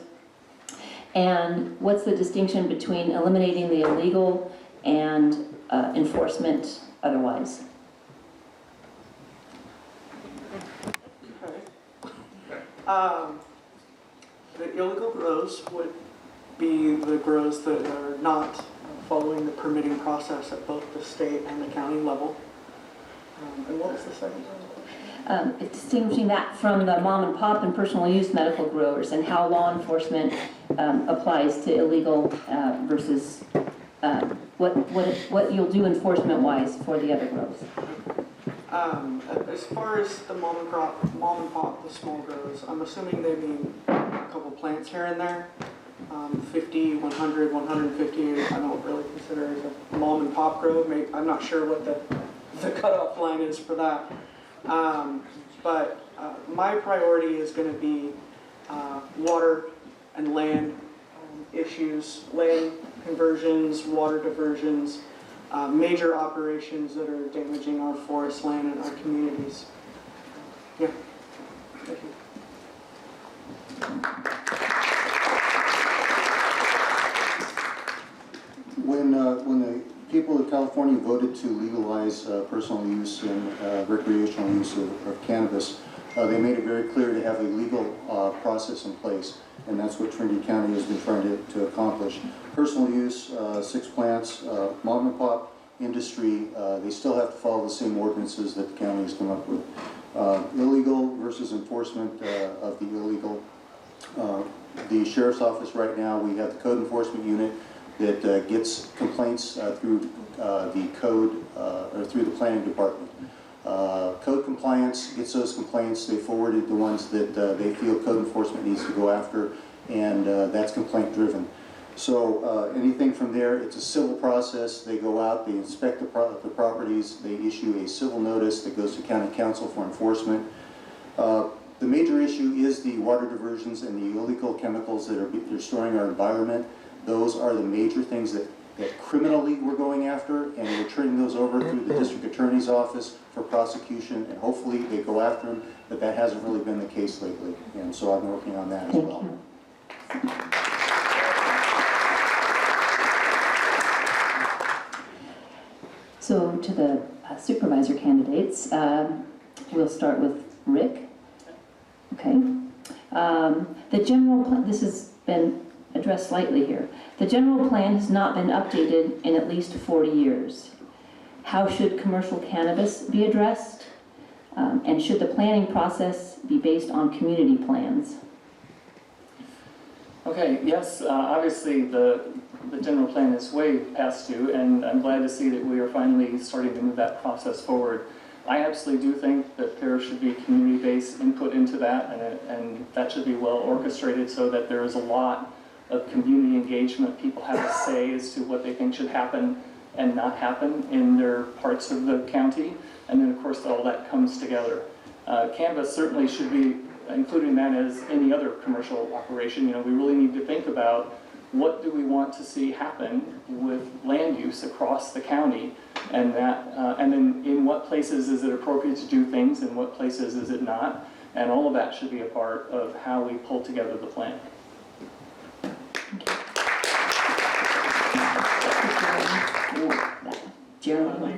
And what's the distinction between eliminating the illegal and enforcement otherwise? Okay. The illegal grows would be the grows that are not following the permitting process at both the state and the county level. And what was the second part? Distinguishing that from the mom and pop and personal use medical growers, and how law enforcement applies to illegal versus what you'll do enforcement-wise for the other grows. As far as the mom and pop, the small grows, I'm assuming they mean a couple plants here and there. 50, 100, 150, I don't really consider as a mom and pop grow. I'm not sure what the cutoff line is for that. But My priority is going to be water and land issues, land conversions, water diversions, major operations that are damaging our forest land and our communities. Yeah. Thank you. When the people of California voted to legalize personal use and recreational use of cannabis, they made it very clear to have a legal process in place, and that's what Trinity County has been trying to accomplish. Personal use, 6 plants, mom and pop industry, they still have to follow the same ordinances that the county has come up with. Illegal versus enforcement of the illegal. The sheriff's office right now, we have the code enforcement unit that gets complaints through the code or through the planning department. Code compliance gets those complaints, they forwarded the ones that they feel code enforcement needs to go after, and that's complaint driven. So anything from there, it's a civil process. They go out, they inspect the properties, they issue a civil notice that goes to county council for enforcement. The major issue is the water diversions and the illegal chemicals that are destroying our environment. Those are the major things that criminally we're going after, and we're turning those over to the district attorney's office for prosecution, and hopefully they go after them, but that hasn't really been the case lately, and so I'm working on that as well. So to the supervisor candidates, we'll start with Rick. Okay. The general plan, this has been addressed slightly here. The general plan has not been updated in at least 40 years. How should commercial cannabis be addressed? And should the planning process be based on community plans? Okay, yes, obviously the general plan is way past due, and I'm glad to see that we are finally starting to move that process forward. I absolutely do think that there should be community-based input into that, and that should be well orchestrated so that there is a lot of community engagement. People have a say as to what they think should happen and not happen in their parts of the county, and then of course all that comes together. Cannabis certainly should be including that as any other commercial operation. You know, we really need to think about what do we want to see happen with land use across the county, and that, and then in what places is it appropriate to do things, and what places is it not, and all of that should be a part of how we pull together the plan. Jeremy?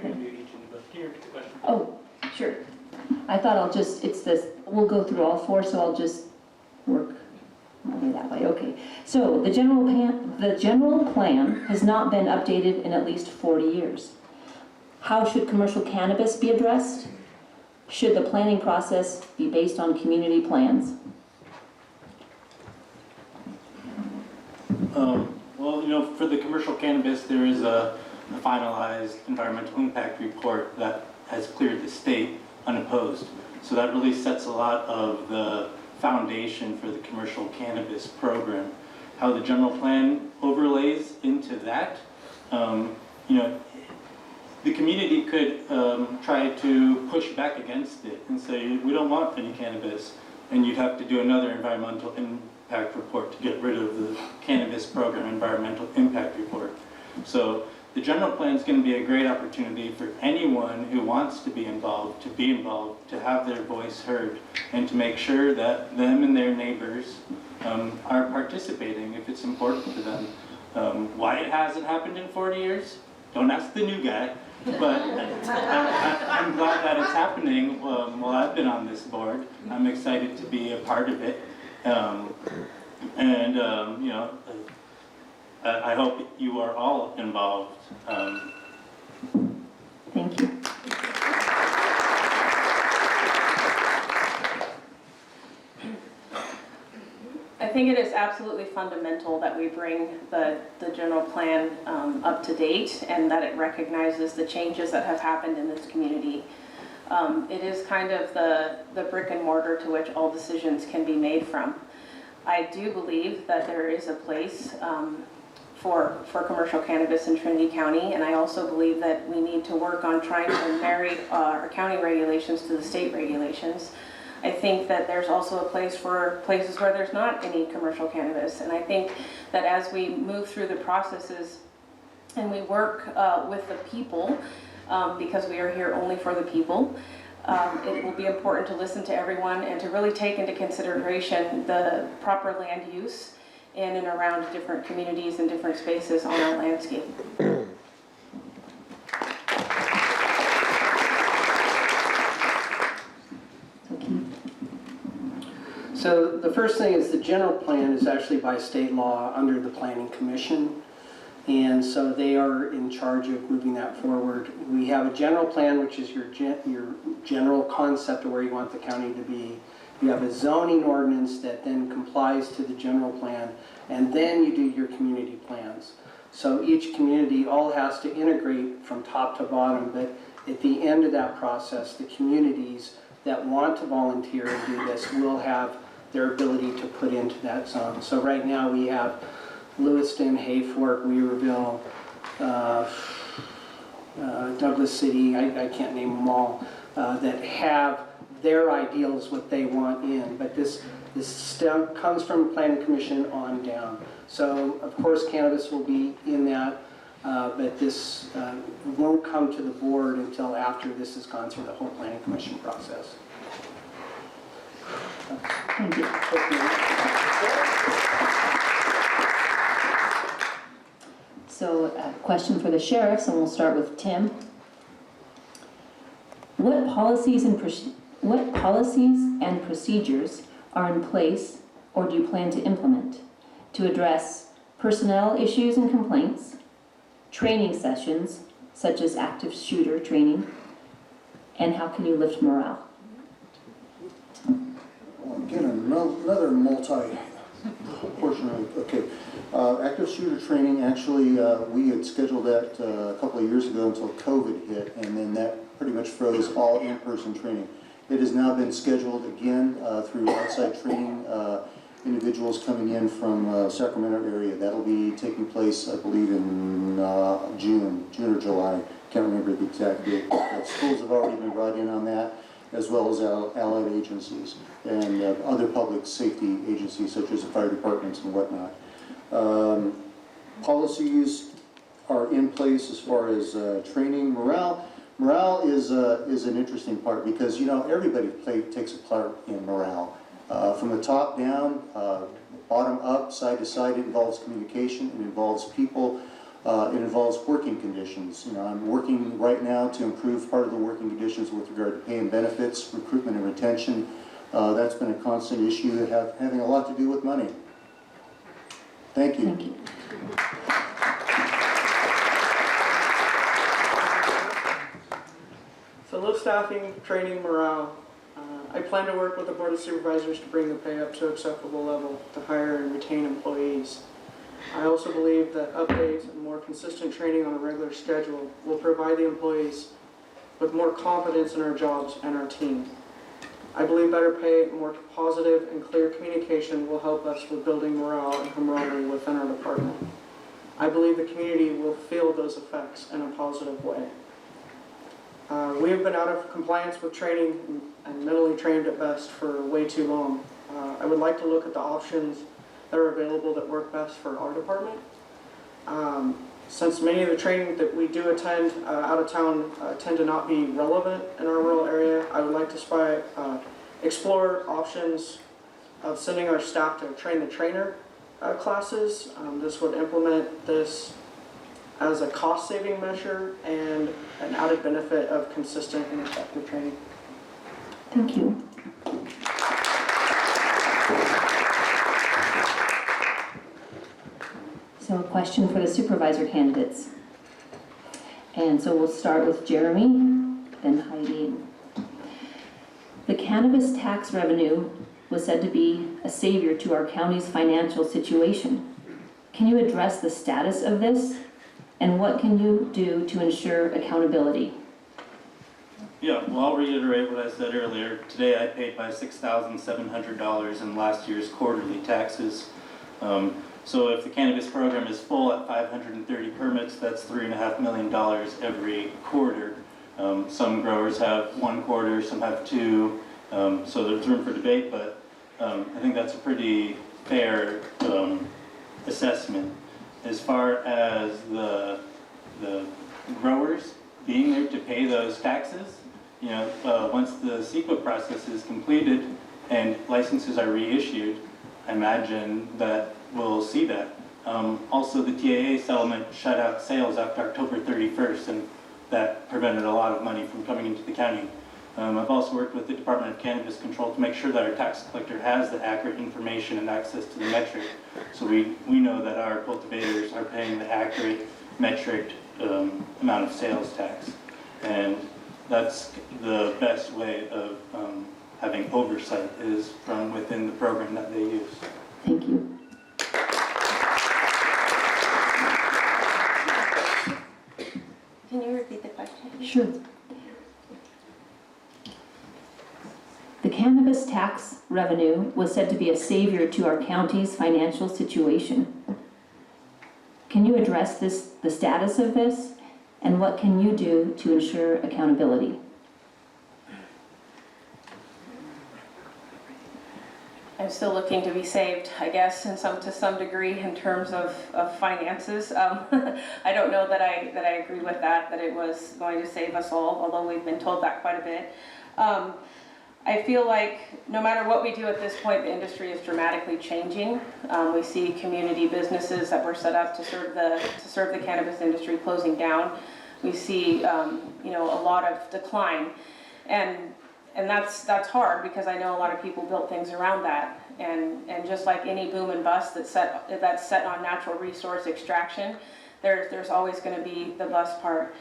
Oh, sure. I thought I'll just, it's this, we'll go through all 4, so I'll just work my way that way. Okay. So the general plan has not been updated in at least 40 years. How should commercial cannabis be addressed? Should the planning process be based on community plans? Well, you know, for the commercial cannabis, there is a finalized environmental impact report that has cleared the state unopposed. So that really sets a lot of the foundation for the commercial cannabis program. How the general plan overlays into that, you know, the community could try to push back against it and say, we don't want any cannabis, and you'd have to do another environmental impact report to get rid of the cannabis program environmental impact report. So the general plan is going to be a great opportunity for anyone who wants to be involved, to have their voice heard, and to make sure that them and their neighbors are participating if it's important to them. Why it hasn't happened in 40 years? Don't ask the new guy, but I'm glad that it's happening while I've been on this board. I'm excited to be a part of it. You know, I hope you are all involved. Thank you. I think it is absolutely fundamental that we bring the general plan up to date, and that it recognizes the changes that have happened in this community. It is kind of the brick and mortar to which all decisions can be made from. I do believe that there is a place for commercial cannabis in Trinity County, and I also believe that we need to work on trying to marry our county regulations to the state regulations. I think that there's also a place for places where there's not any commercial cannabis. And I think that as we move through the processes and we work with the people, because we are here only for the people, it will be important to listen to everyone and to really take into consideration the proper land use in and around different communities and different spaces on our landscape. So the first thing is the general plan is actually by state law under the Planning Commission. And so they are in charge of moving that forward. We have a general plan, which is your general concept of where you want the county to be. You have a zoning ordinance that then complies to the general plan, and then you do your community plans. So each community all has to integrate from top to bottom, but at the end of that process, the communities that want to volunteer and do this will have their ability to put into that zone. So right now we have Lewiston, Hayfork, Weaverville, Douglas City, I can't name them all, that have their ideals, what they want in. But this stuff comes from Planning Commission on down. So of course cannabis will be in that, but this won't come to the board until after this has gone through the whole Planning Commission process. Thank you. So a question for the sheriffs, and we'll start with Tim. What policies and procedures are in place or do you plan to implement to address personnel issues and complaints, training sessions such as active shooter training, and how can you lift morale? Again, another multi-portion of, okay. Active shooter training, actually, we had scheduled that a couple of years ago until COVID hit, and then that pretty much froze all in-person training. It has now been scheduled again through outside training, individuals coming in from Sacramento area. That'll be taking place, I believe, in June or July. Can't remember the exact date. But schools have already been brought in on that, as well as allied agencies and other public safety agencies such as the fire departments and whatnot. Policies are in place as far as training. Morale is an interesting part because, you know, everybody takes a part in morale. From the top down, bottom up, side to side, it involves communication, it involves people, it involves working conditions. You know, I'm working right now to improve part of the working conditions with regard to pay and benefits, recruitment and retention. That's been a constant issue, having a lot to do with money. Thank you. Thank you. So low staffing, training, morale. I plan to work with the Board of Supervisors to bring the pay up to an acceptable level to hire and retain employees. I also believe that updates and more consistent training on a regular schedule will provide the employees with more confidence in our jobs and our team. I believe better pay, more positive and clear communication will help us with building morale and camaraderie within our department. I believe the community will feel those effects in a positive way. We have been out of compliance with training and mentally trained at best for way too long. I would like to look at the options that are available that work best for our department. Since many of the training that we do attend out of town tend to not be relevant in our rural area, I would like to explore options of sending our staff to train the trainer classes. This would implement this as a cost-saving measure and an added benefit of consistent and effective training. Thank you. So a question for the supervisor candidates. And so we'll start with Jeremy, then Heidi. The cannabis tax revenue was said to be a savior to our county's financial situation. Can you address the status of this? And what can you do to ensure accountability? Yeah, well, I'll reiterate what I said earlier. Today I paid my $6,700 in last year's quarterly taxes. So if the cannabis program is full at 530 permits, that's $3.5 million every quarter. Some growers have 1 quarter, some have 2, So there's room for debate, but I think that's a pretty fair assessment. As far as the growers being there to pay those taxes, you know, once the CEQA process is completed and licenses are reissued, I imagine that we'll see that. Also, the TAA settlement shut out sales after October 31st, and that prevented a lot of money from coming into the county. I've also worked with the Department of Cannabis Control to make sure that our tax collector has the accurate information and access to the metric. So we know that our cultivators are paying the accurate metric amount of sales tax. And that's the best way of having oversight is from within the program that they use. Thank you. Can you repeat the question? Sure. The cannabis tax revenue was said to be a savior to our county's financial situation. Can you address the status of this, and what can you do to ensure accountability? I'm still looking to be saved, I guess, to some degree in terms of finances. I don't know that I agree with that it was going to save us all, although we've been told that quite a bit. I feel like no matter what we do at this point, the industry is dramatically changing. We see community businesses that were set up to serve the cannabis industry closing down. We see you know, a lot of decline, and that's hard because I know a lot of people built things around that. And just like any boom and bust that's set on natural resource extraction, there's always going to be the bust part.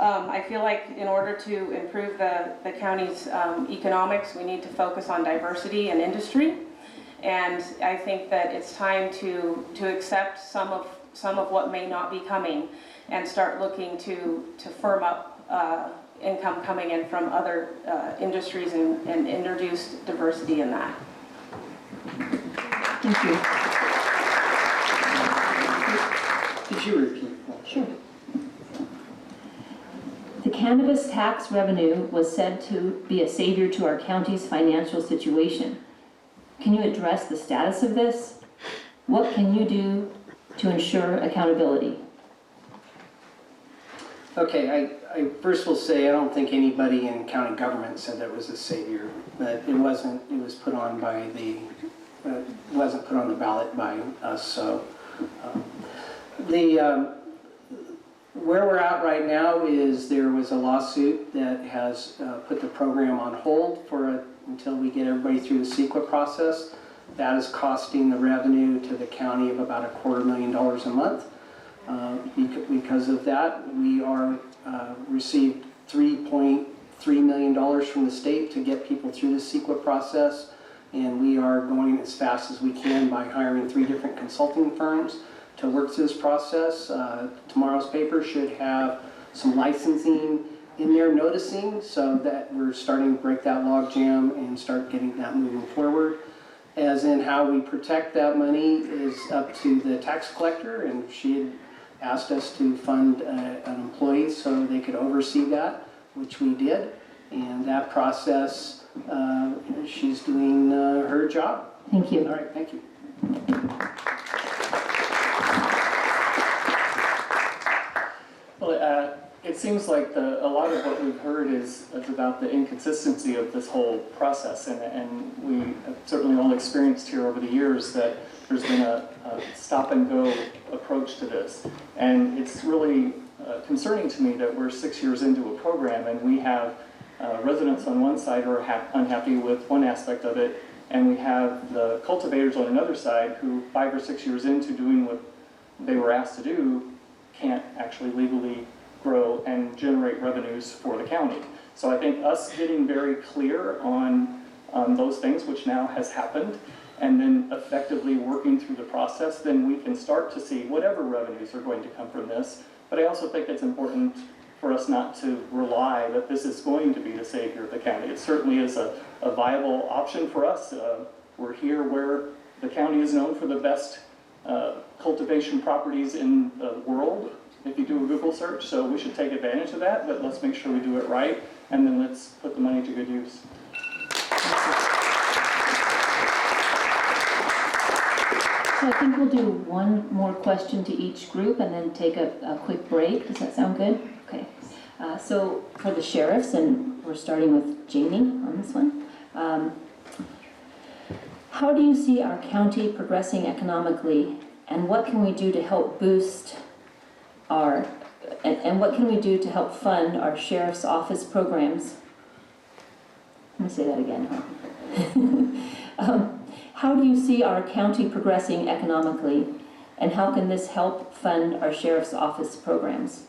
I feel like in order to improve the county's economics, we need to focus on diversity and industry. And I think that it's time to accept some of what may not be coming and start looking to firm up income coming in from other industries and introduce diversity in that. Thank you. Could you repeat that? Sure. The cannabis tax revenue was said to be a savior to our county's financial situation. Can you address the status of this? What can you do to ensure accountability? Okay, I first will say I don't think anybody in county government said that was a savior, but it wasn't. It was put on by it wasn't put on the ballot by us. So where we're at right now is there was a lawsuit that has put the program on hold until we get everybody through the CEQA process. That is costing the revenue to the county of about $250,000 a month. Because of that, we are received $3.3 million from the state to get people through the CEQA process, and we are going as fast as we can by hiring 3 different consulting firms to work through this process. Tomorrow's paper should have some licensing in there noticing, so that we're starting to break that log jam and start getting that moving forward. As in how we protect that money is up to the tax collector, and she had asked us to fund an employee so they could oversee that, which we did. And that process, she's doing her job. Thank you. All right, thank you. Well, it seems like a lot of what we've heard is about the inconsistency of this whole process, and we have certainly all experienced here over the years that there's been a stop-and-go approach to this. And it's really concerning to me that we're 6 years into a program and we have residents on one side who are unhappy with one aspect of it, and we have the cultivators on another side who 5 or 6 years into doing what they were asked to do can't actually legally grow and generate revenues for the county. So I think us getting very clear on those things, which now has happened, and then effectively working through the process, then we can start to see whatever revenues are going to come from this. But I also think it's important for us not to rely that this is going to be the savior of the county. It certainly is a viable option for us. We're here where the county is known for the best cultivation properties in the world, if you do a Google search, so we should take advantage of that, but let's make sure we do it right, and then let's put the money to good use. So I think we'll do one more question to each group and then take a quick break. Does that sound good? Okay. So for the sheriffs, and we're starting with Jamie on this one. How do you see our county progressing economically, and what can we do to help boost our, and what can we do to help fund our sheriff's office programs? Let me say that again. How do you see our county progressing economically, and how can this help fund our sheriff's office programs?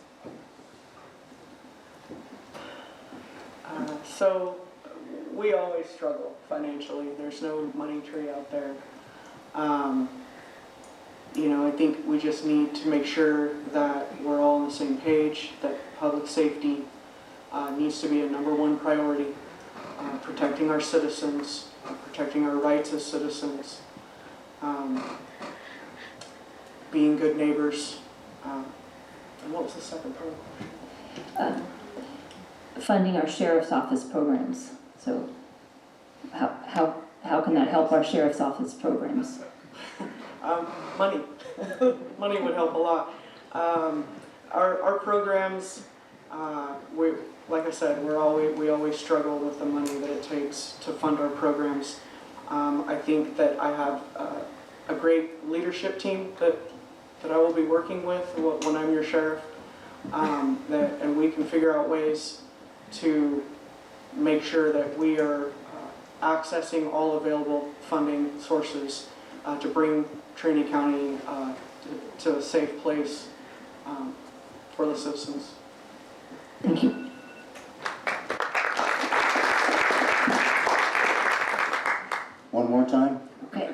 So we always struggle financially. There's no money tree out there. I think we just need to make sure that we're all on the same page, that public safety needs to be a #1 priority. Protecting our citizens, protecting our rights as citizens, being good neighbors. And what was the second part? Funding our sheriff's office programs. So how can that help our sheriff's office programs? Money. Money would help a lot. Our programs, like I said, we always struggle with the money that it takes to fund our programs. I think that I have a great leadership team that I will be working with when I'm your sheriff, and we can figure out ways to make sure that we are accessing all available funding sources to bring Trinity County to a safe place for the citizens. Thank you. One more time? Okay.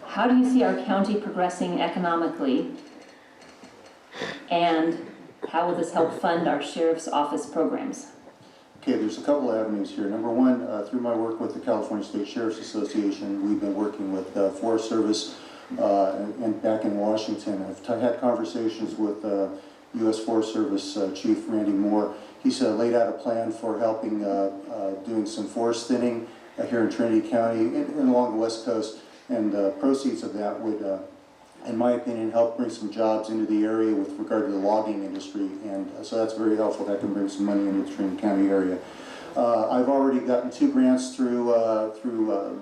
How do you see our county progressing economically, and how will this help fund our sheriff's office programs? Okay, there's a couple of avenues here. Number one, through my work with the California State Sheriff's Association, we've been working with Forest Service and back in Washington. I've had conversations with U.S. Forest Service Chief Randy Moore. He's laid out a plan for helping doing some forest thinning here in Trinity County and along the West Coast, and proceeds of that would, in my opinion, help bring some jobs into the area with regard to the logging industry, and so that's very helpful. That can bring some money into the Trinity County area. I've already gotten 2 grants through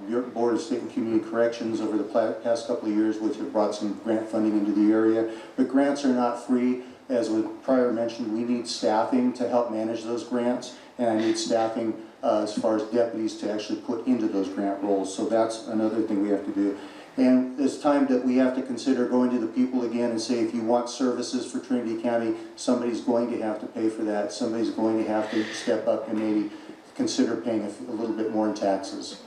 your Board of State and Community Corrections over the past couple of years, which have brought some grant funding into the area. But grants are not free. As we prior mentioned, we need staffing to help manage those grants, and I need staffing as far as deputies to actually put into those grant roles. So that's another thing we have to do. And it's time that we have to consider going to the people again and say, if you want services for Trinity County, somebody's going to have to pay for that. Somebody's going to have to step up and maybe consider paying a little bit more in taxes.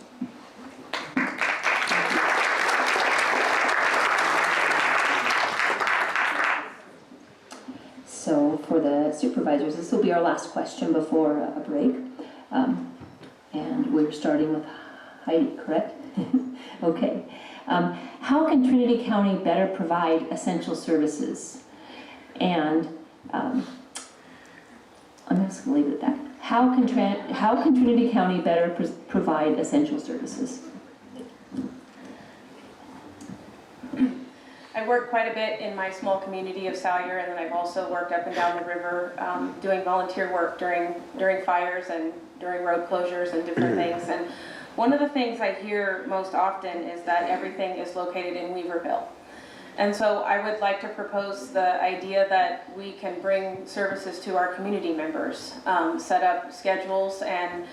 So for the supervisors, this will be our last question before a break. And we're starting with Heidi, correct? Okay. How can Trinity County better provide essential services? And I'm just going to leave it at that. How can Trinity County better provide essential services? I work quite a bit in my small community of Salyer, and then I've also worked up and down the river doing volunteer work during fires and during road closures and different things. And one of the things I hear most often is that everything is located in Weaverville. And so I would like to propose the idea that we can bring services to our community members, set up schedules and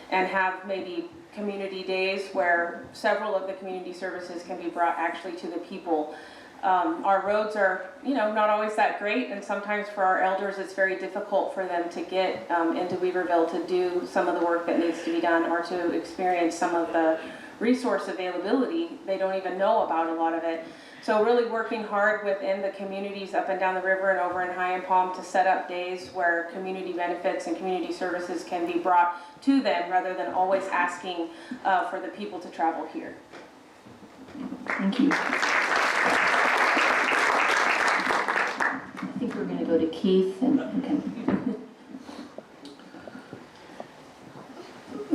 have maybe community days where several of the community services can be brought actually to the people. Our roads are, not always that great, and sometimes for our elders it's very difficult for them to get into Weaverville to do some of the work that needs to be done or to experience some of the resource availability. They don't even know about a lot of it. So really working hard within the communities up and down the river and over in High and Palm to set up days where community benefits and community services can be brought to them rather than always asking for the people to travel here. Thank you. I think we're going to go to Keith and okay.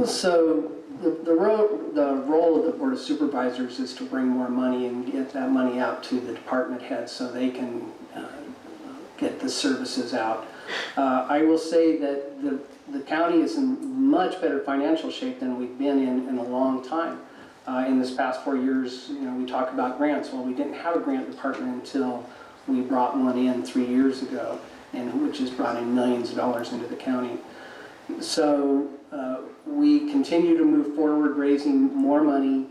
So the role or Board of Supervisors is to bring more money and get that money out to the department heads so they can get the services out. I will say that the county is in much better financial shape than we've been in a long time. In this past 4 years, we talk about grants. Well, we didn't have a grant department until we brought one in 3 years ago, and which has brought in millions of dollars into the county. So we continue to move forward, raising more money,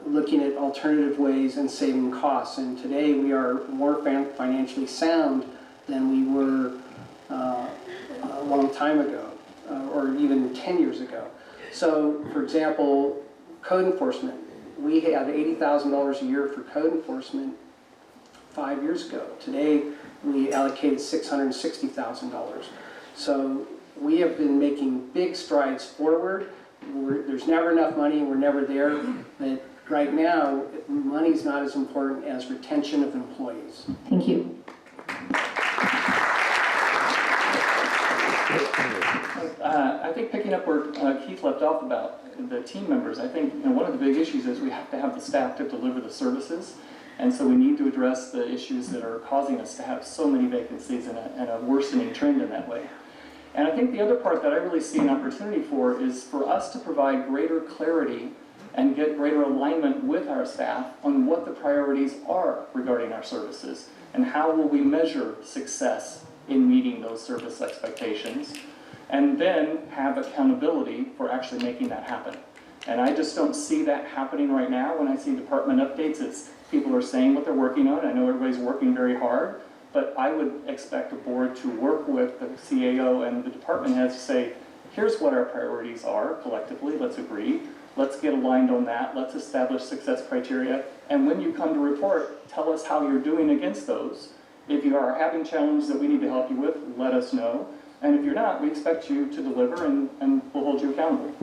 looking at alternative ways and saving costs. And today we are more financially sound than we were a long time ago, or even 10 years ago. So, for example, code enforcement. We had $80,000 a year for code enforcement 5 years ago. Today, we allocated $660,000. So we have been making big strides forward. There's never enough money, and we're never there. But right now, money's not as important as retention of employees. Thank you. I think picking up where Keith left off about the team members, I think one of the big issues is we have to have the staff to deliver the services. And so we need to address the issues that are causing us to have so many vacancies and a worsening trend in that way. And I think the other part that I really see an opportunity for is for us to provide greater clarity and get greater alignment with our staff on what the priorities are regarding our services and how will we measure success in meeting those service expectations, and then have accountability for actually making that happen. And I just don't see that happening right now. When I see department updates, it's people are saying what they're working on. I know everybody's working very hard, but I would expect a board to work with the CAO and the department heads to say, here's what our priorities are collectively, let's agree, let's get aligned on that, let's establish success criteria, and when you come to report, tell us how you're doing against those. If you are having challenges that we need to help you with, let us know. And if you're not, we expect you to deliver and we'll hold you accountable.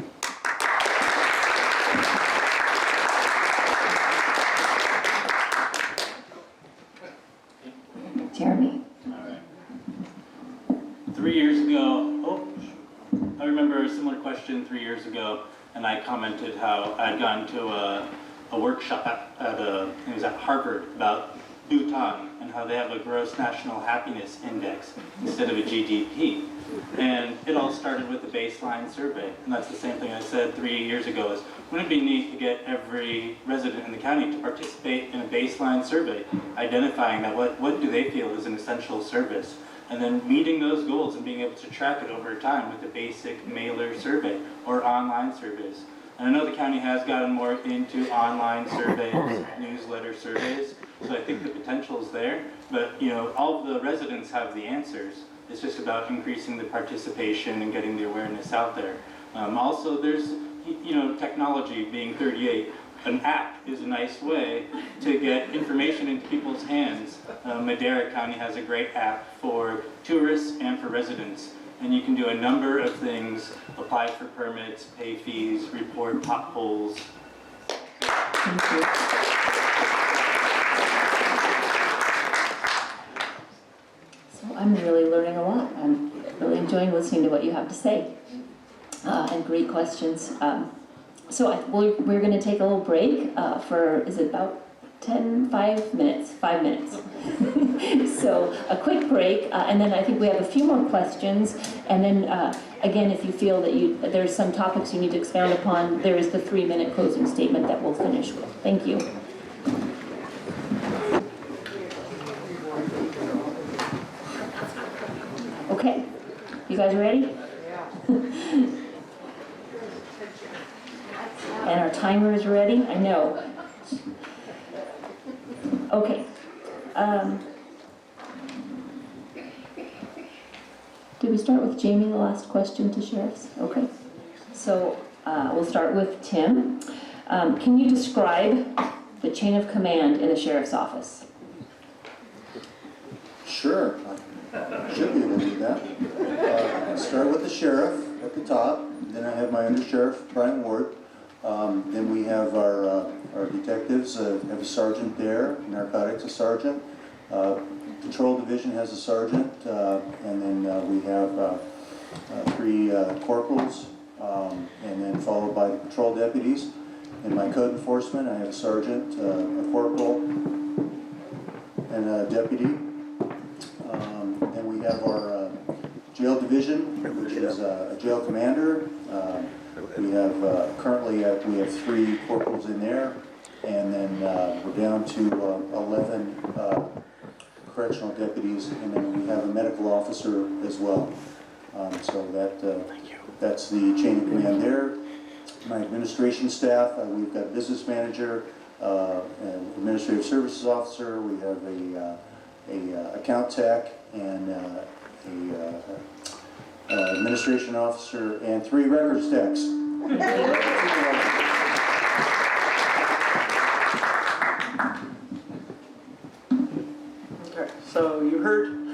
Jeremy. All right. 3 years ago, I remember a similar question 3 years ago, and I commented how I'd gone to a workshop it was at Harvard about Bhutan and how they have a gross national happiness index instead of a GDP. And it all started with a baseline survey. And that's the same thing I said 3 years ago is, wouldn't it be neat to get every resident in the county to participate in a baseline survey, identifying that what do they feel is an essential service, and then meeting those goals and being able to track it over time with a basic mailer survey or online surveys. And I know the county has gotten more into online surveys, newsletter surveys, so I think the potential is there. But all of the residents have the answers. It's just about increasing the participation and getting the awareness out there. Also, there's technology. Being 38, an app is a nice way to get information into people's hands. Moderator County has a great app for tourists and for residents. And you can do a number of things: apply for permits, pay fees, report potholes. Thank you. So I'm really learning a lot. I'm really enjoying listening to what you have to say. And great questions. We're going to take a little break for, is it about 5 minutes? 5 minutes. So a quick break, and then I think we have a few more questions. And then again, if you feel that there's some topics you need to expound upon, there is the 3-minute closing statement that we'll finish with. Thank you. Okay, you guys ready? And our timer is ready? I know. Okay. Did we start with Jamie, the last question to sheriffs? Okay. So we'll start with Tim. Can you describe the chain of command in the sheriff's office? Sure, I should be able to do that. I start with the sheriff at the top, then I have my undersheriff, Brian Ward. Then we have our detectives, have a sergeant there, narcotics a sergeant, patrol division has a sergeant, and then we have 3 corporals, and then followed by the patrol deputies. In my code enforcement, I have a sergeant, a corporal, and a deputy. And we have our jail division, which is a jail commander. We have currently we have 3 corporals in there, and then we're down to 11 correctional deputies, and then we have a medical officer as well. So that's the chain of command there. My administration staff, we've got a business manager, an administrative services officer, we have a account tech, and administration officer, and 3 records techs. Okay, so you heard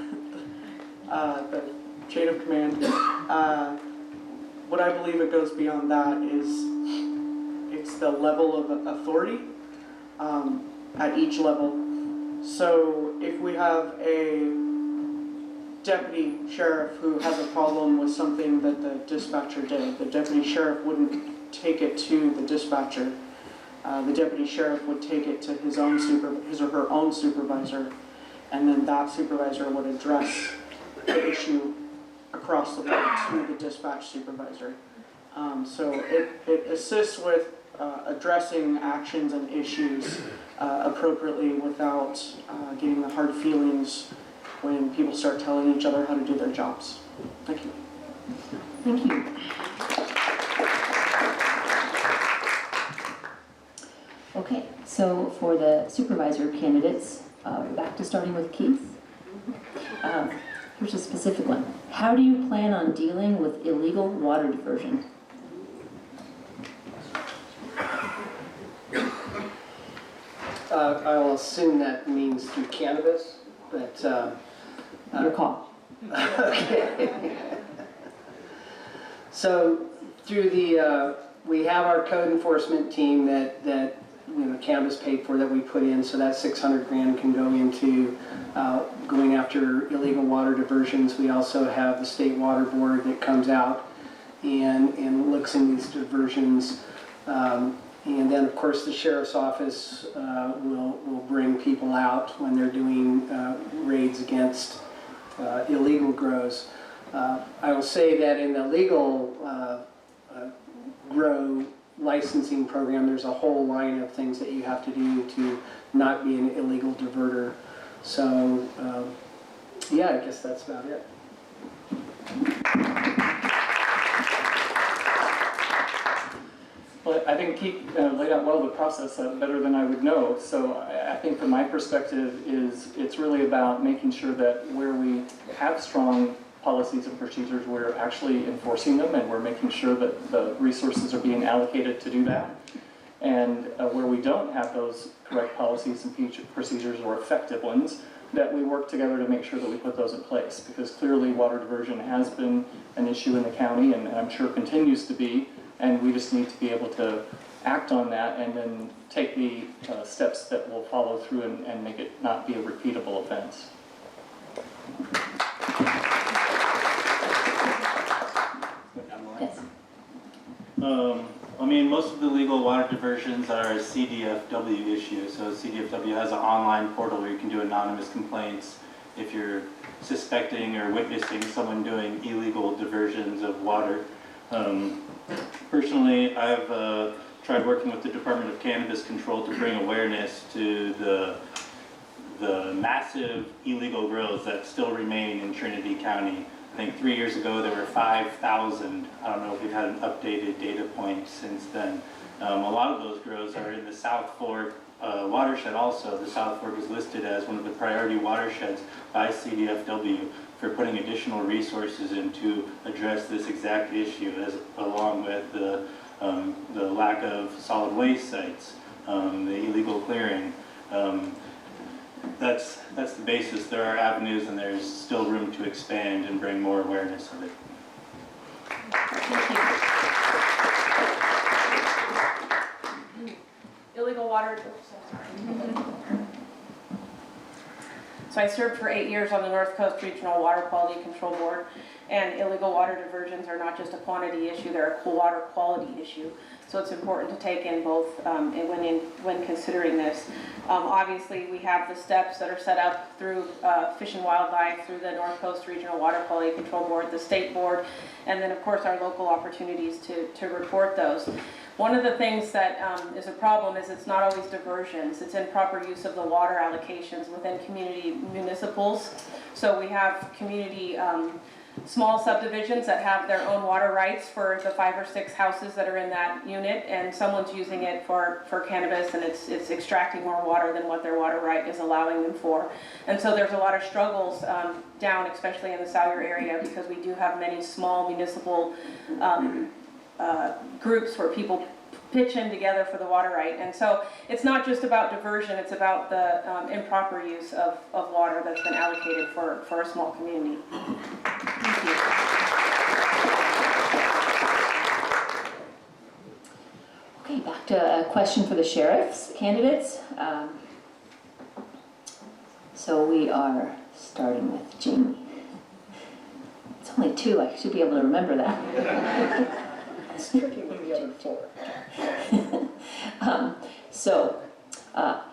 the chain of command. What I believe it goes beyond that is it's the level of authority at each level. So if we have a deputy sheriff who has a problem with something that the dispatcher did, the deputy sheriff wouldn't take it to the dispatcher. The deputy sheriff would take it to his or her own supervisor, and then that supervisor would address the issue across the board to the dispatch supervisor. So it assists with addressing actions and issues appropriately without getting the hard feelings when people start telling each other how to do their jobs. Thank you. Thank you. Okay, so for the supervisor candidates, back to starting with Keith. Here's a specific one. How do you plan on dealing with illegal water diversion? I'll assume that means through cannabis, but... Your call. Okay. So through we have our code enforcement team that cannabis paid for, that we put in, so that 600 grand can go into going after illegal water diversions. We also have the state water board that comes out and looks in these diversions. And then, of course, the sheriff's office will bring people out when they're doing raids against illegal grows. I will say that in the legal grow licensing program, there's a whole line of things that you have to do to not be an illegal diverter. So, yeah, I guess that's about it. Well, I think Keith laid out well the process better than I would know. So I think from my perspective it's really about making sure that where we have strong policies and procedures, we're actually enforcing them, and we're making sure that the resources are being allocated to do that. And where we don't have those correct policies and procedures or effective ones, that we work together to make sure that we put those in place. Because clearly water diversion has been an issue in the county, and I'm sure continues to be. And we just need to be able to act on that and then take the steps that will follow through and make it not be a repeatable offense. Yes. I mean, most of the legal water diversions are a CDFW issue. So CDFW has an online portal where you can do anonymous complaints if you're suspecting or witnessing someone doing illegal diversions of water. Personally, I've tried working with the Department of Cannabis Control to bring awareness to the massive illegal grows that still remain in Trinity County. I think 3 years ago there were 5,000. I don't know if we've had an updated data point since then. A lot of those grows are in the South Fork watershed also. The South Fork is listed as one of the priority watersheds by CDFW for putting additional resources in to address this exact issue, along with the lack of solid waste sites, the illegal clearing. That's the basis. There are avenues, and there's still room to expand and bring more awareness of it. Thank you. Illegal water. So I served for 8 years on the North Coast Regional Water Quality Control Board, and illegal water diversions are not just a quantity issue, they're a water quality issue. So it's important to take in both when considering this. Obviously, we have the steps that are set up through Fish and Wildlife, through the North Coast Regional Water Quality Control Board, the state board, and then of course our local opportunities to report those. One of the things that is a problem is it's not always diversions. It's improper use of the water allocations within community municipals. So we have community small subdivisions that have their own water rights for the 5 or 6 houses that are in that unit, and someone's using it for cannabis, and it's extracting more water than what their water right is allowing them for. And so there's a lot of struggles down, especially in the Salyer area, because we do have many small municipal groups where people pitch in together for the water right. And so it's not just about diversion, it's about the improper use of water that's been allocated for a small community. Thank you. Okay, back to a question for the sheriff's candidates. So we are starting with Jamie. It's only 2, I should be able to remember that. It's tricky with the other 4.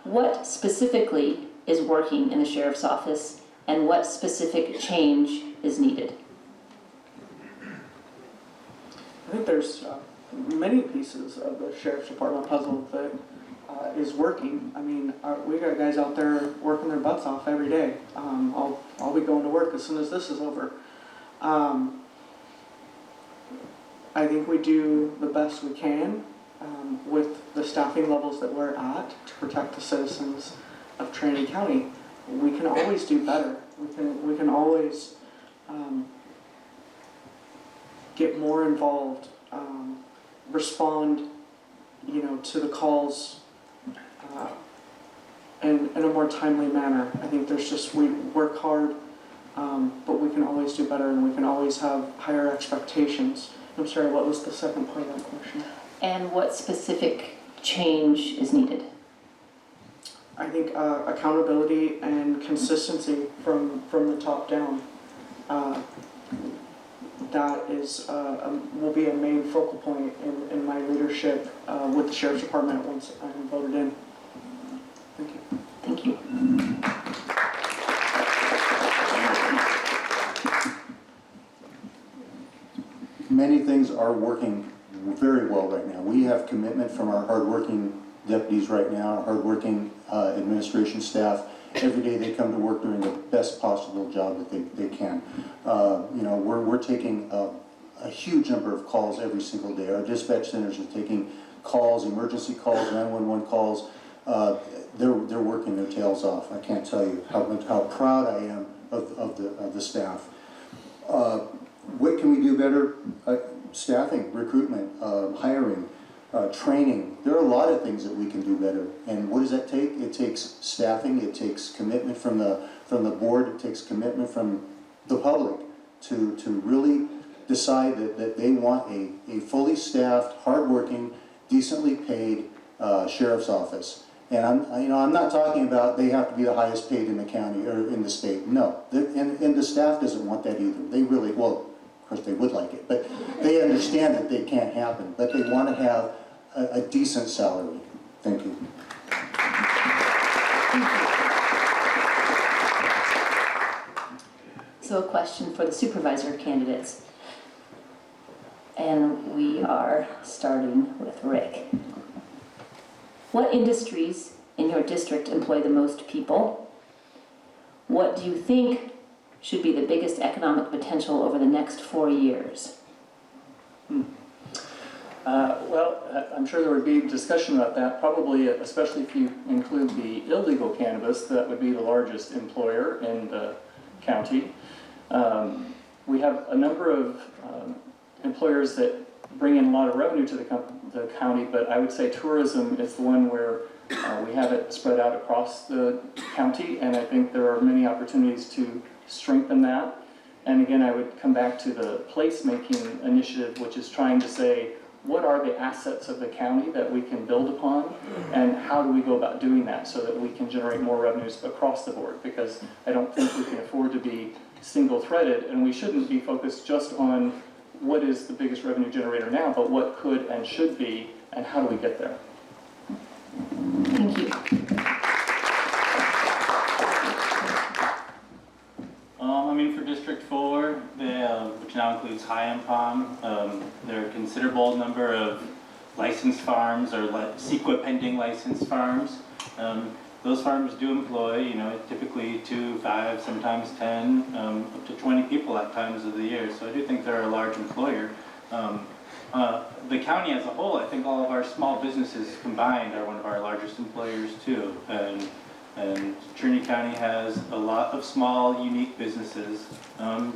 What specifically is working in the sheriff's office, and what specific change is needed? I think there's many pieces of the sheriff's department puzzle that is working. I mean, we got guys out there working their butts off every day. I'll be going to work as soon as this is over. I think we do the best we can with the staffing levels that we're at to protect the citizens of Trinity County. We can always do better. We can always get more involved, respond, to the calls in a more timely manner. I think we work hard, but we can always do better, and we can always have higher expectations. I'm sorry, what was the second part of that question? And what specific change is needed? I think accountability and consistency from the top down. That is will be a main focal point in my leadership with the Sheriff's Department once I'm voted in. Thank you. Thank you. Many things are working very well right now. We have commitment from our hardworking deputies right now, our hardworking administration staff. Every day they come to work doing the best possible job that they can. We're taking a huge number of calls every single day. Our dispatch centers are taking calls, emergency calls, 911 calls. They're working their tails off. I can't tell you how proud I am of the staff. What can we do better? Staffing, recruitment, hiring, training. There are a lot of things that we can do better. And what does that take? It takes staffing. It takes commitment from the board. It takes commitment from the public to really decide that they want a fully staffed, hardworking, decently paid sheriff's office. And I'm not talking about they have to be the highest paid in the county or in the state. No, and the staff doesn't want that either. They really, well, of course they would like it, but they understand that they can't happen. But they want to have a decent salary. Thank you. So a question for the supervisor candidates. And we are starting with Rick. What industries in your district employ the most people? What do you think should be the biggest economic potential over the next 4 years? I'm sure there would be discussion about that, probably, especially if you include the illegal cannabis. That would be the largest employer in the county. We have a number of employers that bring in a lot of revenue to the county, but I would say tourism is the one where we have it spread out across the county, and I think there are many opportunities to strengthen that. And again, I would come back to the placemaking initiative, which is trying to say, what are the assets of the county that we can build upon, and how do we go about doing that so that we can generate more revenues across the board? Because I don't think we can afford to be single-threaded, and we shouldn't be focused just on what is the biggest revenue generator now, but what could and should be and how do we get there? Thank you. I mean, for District 4, which now includes High and Palm, there are a considerable number of licensed farms or CEQA pending licensed farms. Those farms do employ, typically 2, 5, sometimes 10, up to 20 people at times of the year. So I do think they're a large employer. The county as a whole, I think all of our small businesses combined are one of our largest employers too. And Trinity County has a lot of small, unique businesses.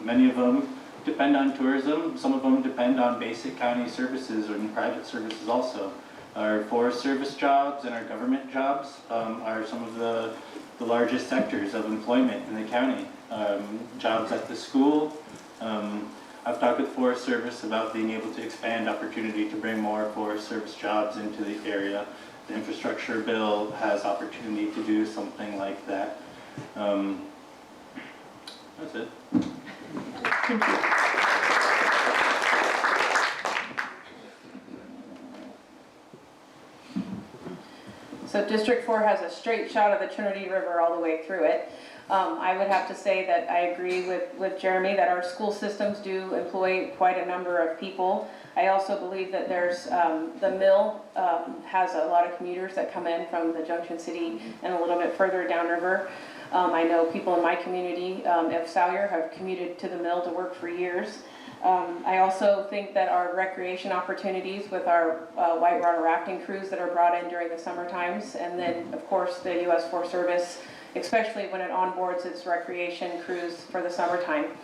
Many of them depend on tourism. Some of them depend on basic county services or private services also. Our Forest Service jobs and our government jobs are some of the largest sectors of employment in the county. Jobs at the school. I've talked with Forest Service about being able to expand opportunity to bring more Forest Service jobs into the area. The infrastructure bill has opportunity to do something like that. That's it. Thank you. So District 4 has a straight shot of the Trinity River all the way through it. I would have to say that I agree with Jeremy that our school systems do employ quite a number of people. I also believe that there's, the mill has a lot of commuters that come in from the Junction City and a little bit further downriver. I know people in my community of Salyer have commuted to the mill to work for years. I also think that our recreation opportunities with our whitewater rafting crews that are brought in during the summer times, and then of course the U.S. Forest Service, especially when it onboards its recreation crews for the summertime.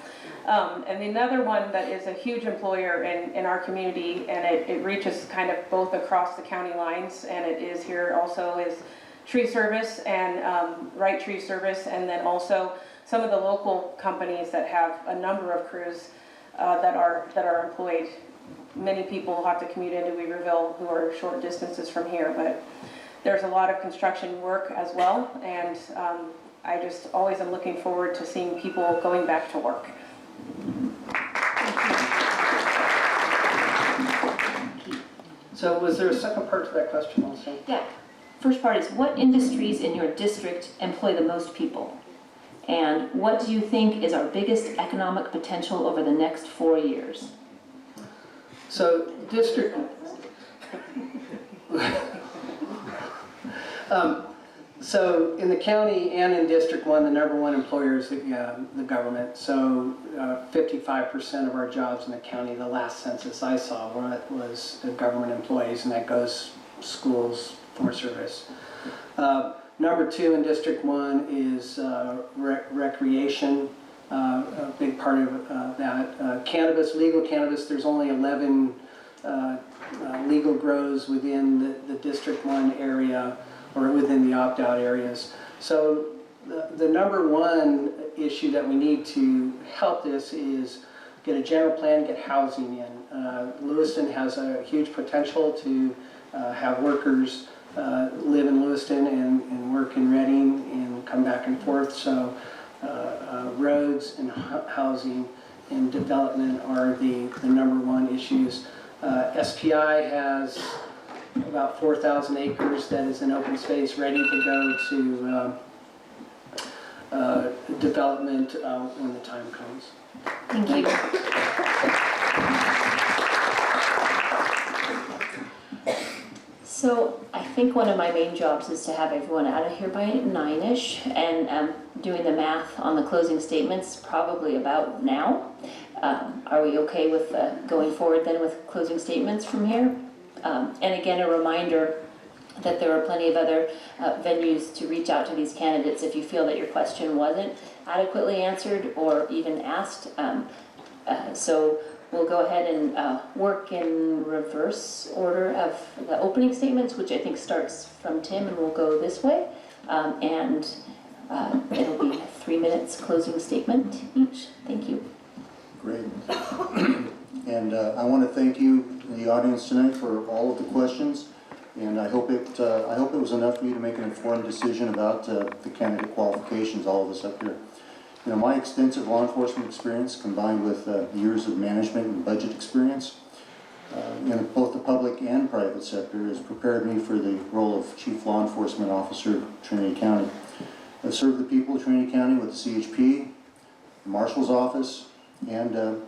And another one that is a huge employer in our community, and it reaches kind of both across the county lines, and it is here also, is tree service and Right Tree Service, and then also some of the local companies that have a number of crews that are employed. Many people have to commute into Weaverville who are short distances from here, but there's a lot of construction work as well, and I just always am looking forward to seeing people going back to work. So was there a second part to that question also? Yeah. First part is, what industries in your district employ the most people? And what do you think is our biggest economic potential over the next 4 years? So district, so in the county and in District 1, the #1 employer is the government. So 55% of our jobs in the county, the last census I saw, was the government employees, and that goes schools, Forest Service. #2 in District 1 is recreation, a big part of that. Cannabis, legal cannabis, there's only 11 legal grows within the District 1 area, or within the opt-out areas. So the #1 issue that we need to help this is get a general plan, get housing in. Lewiston has a huge potential to have workers live in Lewiston and work in Reading and come back and forth. So roads and housing and development are the #1 issues. SPI has about 4,000 acres that is in open space ready to go to development when the time comes. Thank you. So I think one of my main jobs is to have everyone out of here by 9-ish, and doing the math on the closing statements probably about now. Are we okay with going forward then with closing statements from here? And again, a reminder that there are plenty of other venues to reach out to these candidates if you feel that your question wasn't adequately answered or even asked. So we'll go ahead and work in reverse order of the opening statements, which I think starts from Tim, and we'll go this way. And it'll be 3 minutes closing statement each. Thank you. Great. And I want to thank you, the audience tonight, for all of the questions. And I hope it was enough for you to make an informed decision about the candidate qualifications, all of us up here. You know, my extensive law enforcement experience combined with years of management and budget experience in both the public and private sector has prepared me for the role of Chief Law Enforcement Officer of Trinity County. I've served the people of Trinity County with the CHP, the Marshal's Office, and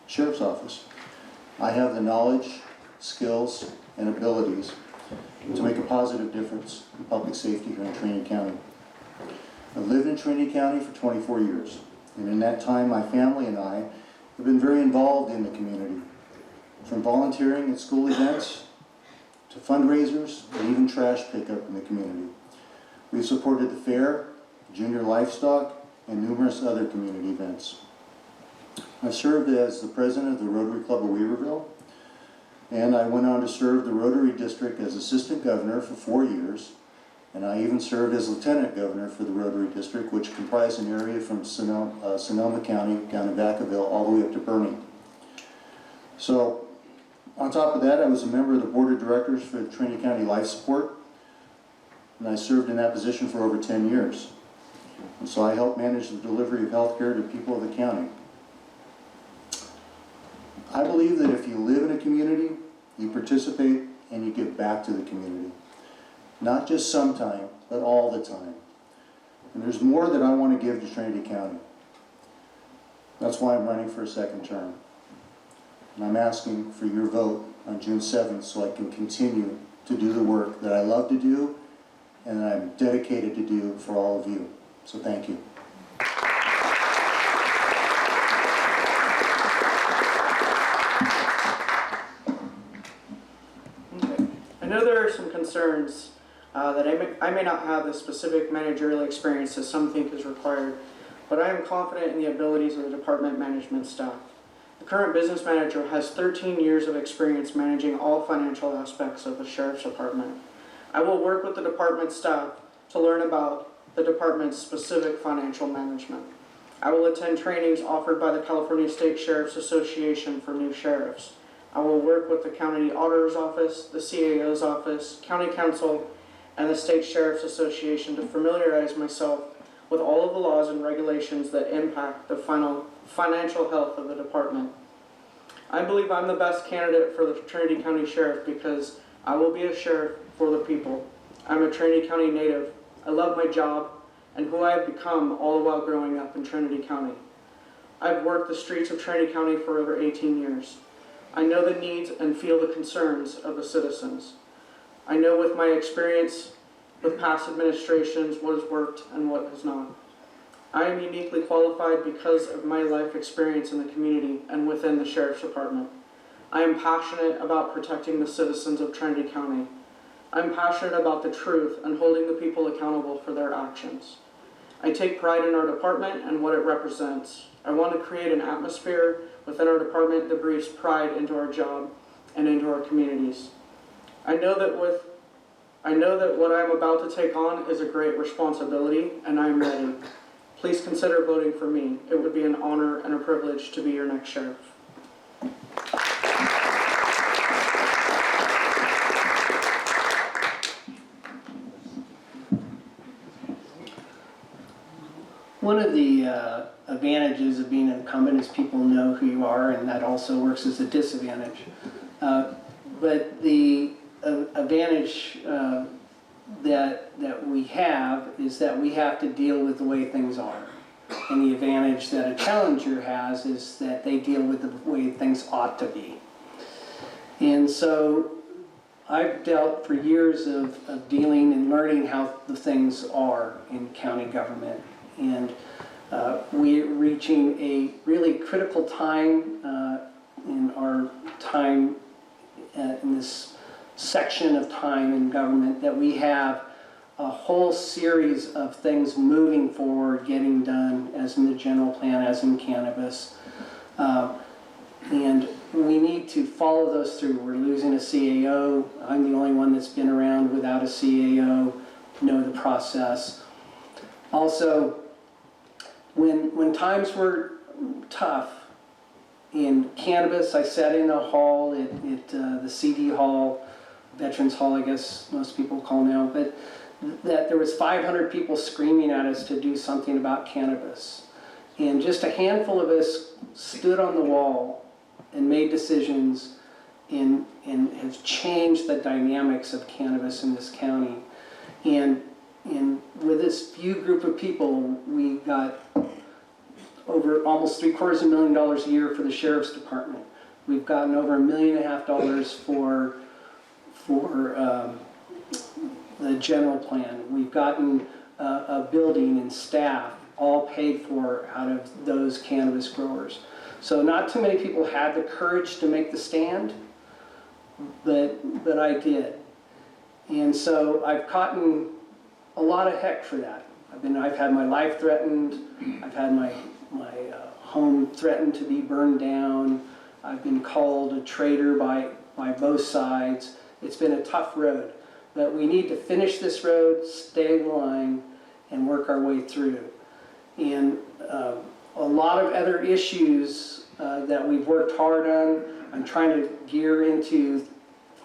Sheriff's Office. I have the knowledge, skills, and abilities to make a positive difference in public safety here in Trinity County. I've lived in Trinity County for 24 years, and in that time my family and I have been very involved in the community, from volunteering at school events to fundraisers and even trash pickup in the community. We've supported the fair, junior livestock, and numerous other community events. I served as the president of the Rotary Club of Weaverville, and I went on to serve the Rotary District as assistant governor for 4 years, and I even served as lieutenant governor for the Rotary District, which comprised an area from Sonoma County down to Vacaville all the way up to Bernie. So, on top of that, I was a member of the board of directors for Trinity County Life Support, and I served in that position for over 10 years. And so I helped manage the delivery of health care to people of the county. I believe that if you live in a community, you participate and you give back to the community. Not just sometime, but all the time. And there's more that I want to give to Trinity County. That's why I'm running for a second term. And I'm asking for your vote on June 7th so I can continue to do the work that I love to do and that I'm dedicated to do for all of you. So thank you. Okay. I know there are some concerns that I may not have the specific managerial experience that some think is required, but I am confident in the abilities of the department management staff. The current business manager has 13 years of experience managing all financial aspects of the Sheriff's Department. I will work with the department staff to learn about the department's specific financial management. I will attend trainings offered by the California State Sheriff's Association for new sheriffs. I will work with the County Auditor's Office, the CAO's Office, County Council, and the State Sheriff's Association to familiarize myself with all of the laws and regulations that impact the financial health of the department. I believe I'm the best candidate for the Trinity County Sheriff because I will be a sheriff for the people. I'm a Trinity County native. I love my job and who I have become all the while growing up in Trinity County. I've worked the streets of Trinity County for over 18 years. I know the needs and feel the concerns of the citizens. I know with my experience with past administrations what has worked and what has not. I am uniquely qualified because of my life experience in the community and within the Sheriff's Department. I am passionate about protecting the citizens of Trinity County. I'm passionate about the truth and holding the people accountable for their actions. I take pride in our department and what it represents. I want to create an atmosphere within our department that breathes pride into our job and into our communities. I know that what I'm about to take on is a great responsibility, and I'm ready. Please consider voting for me. It would be an honor and a privilege to be your next sheriff. One of the advantages of being an incumbent is people know who you are, and that also works as a disadvantage. But the advantage that we have is that we have to deal with the way things are. And the advantage that a challenger has is that they deal with the way things ought to be. And so I've dealt for years of dealing and learning how the things are in county government. And we're reaching a really critical time in our time in this section of time in government that we have a whole series of things moving forward, getting done, as in the general plan, as in cannabis. And we need to follow those through. We're losing a CAO. I'm the only one that's been around without a CAO, know the process. Also, when times were tough in cannabis, I sat in a hall at the CD Hall, Veterans Hall, I guess most people call now, but that there was 500 people screaming at us to do something about cannabis. And just a handful of us stood on the wall and made decisions and has changed the dynamics of cannabis in this county. And with this few group of people, we got over almost $750,000 a year for the sheriff's department. We've gotten over $1.5 million for the general plan. We've gotten a building and staff all paid for out of those cannabis growers. So not too many people had the courage to make the stand, but I did. And so I've gotten a lot of heck for that. I've had my life threatened. I've had my home threatened to be burned down. I've been called a traitor by both sides. It's been a tough road, but we need to finish this road, stay in line, and work our way through. And a lot of other issues that we've worked hard on. I'm trying to gear into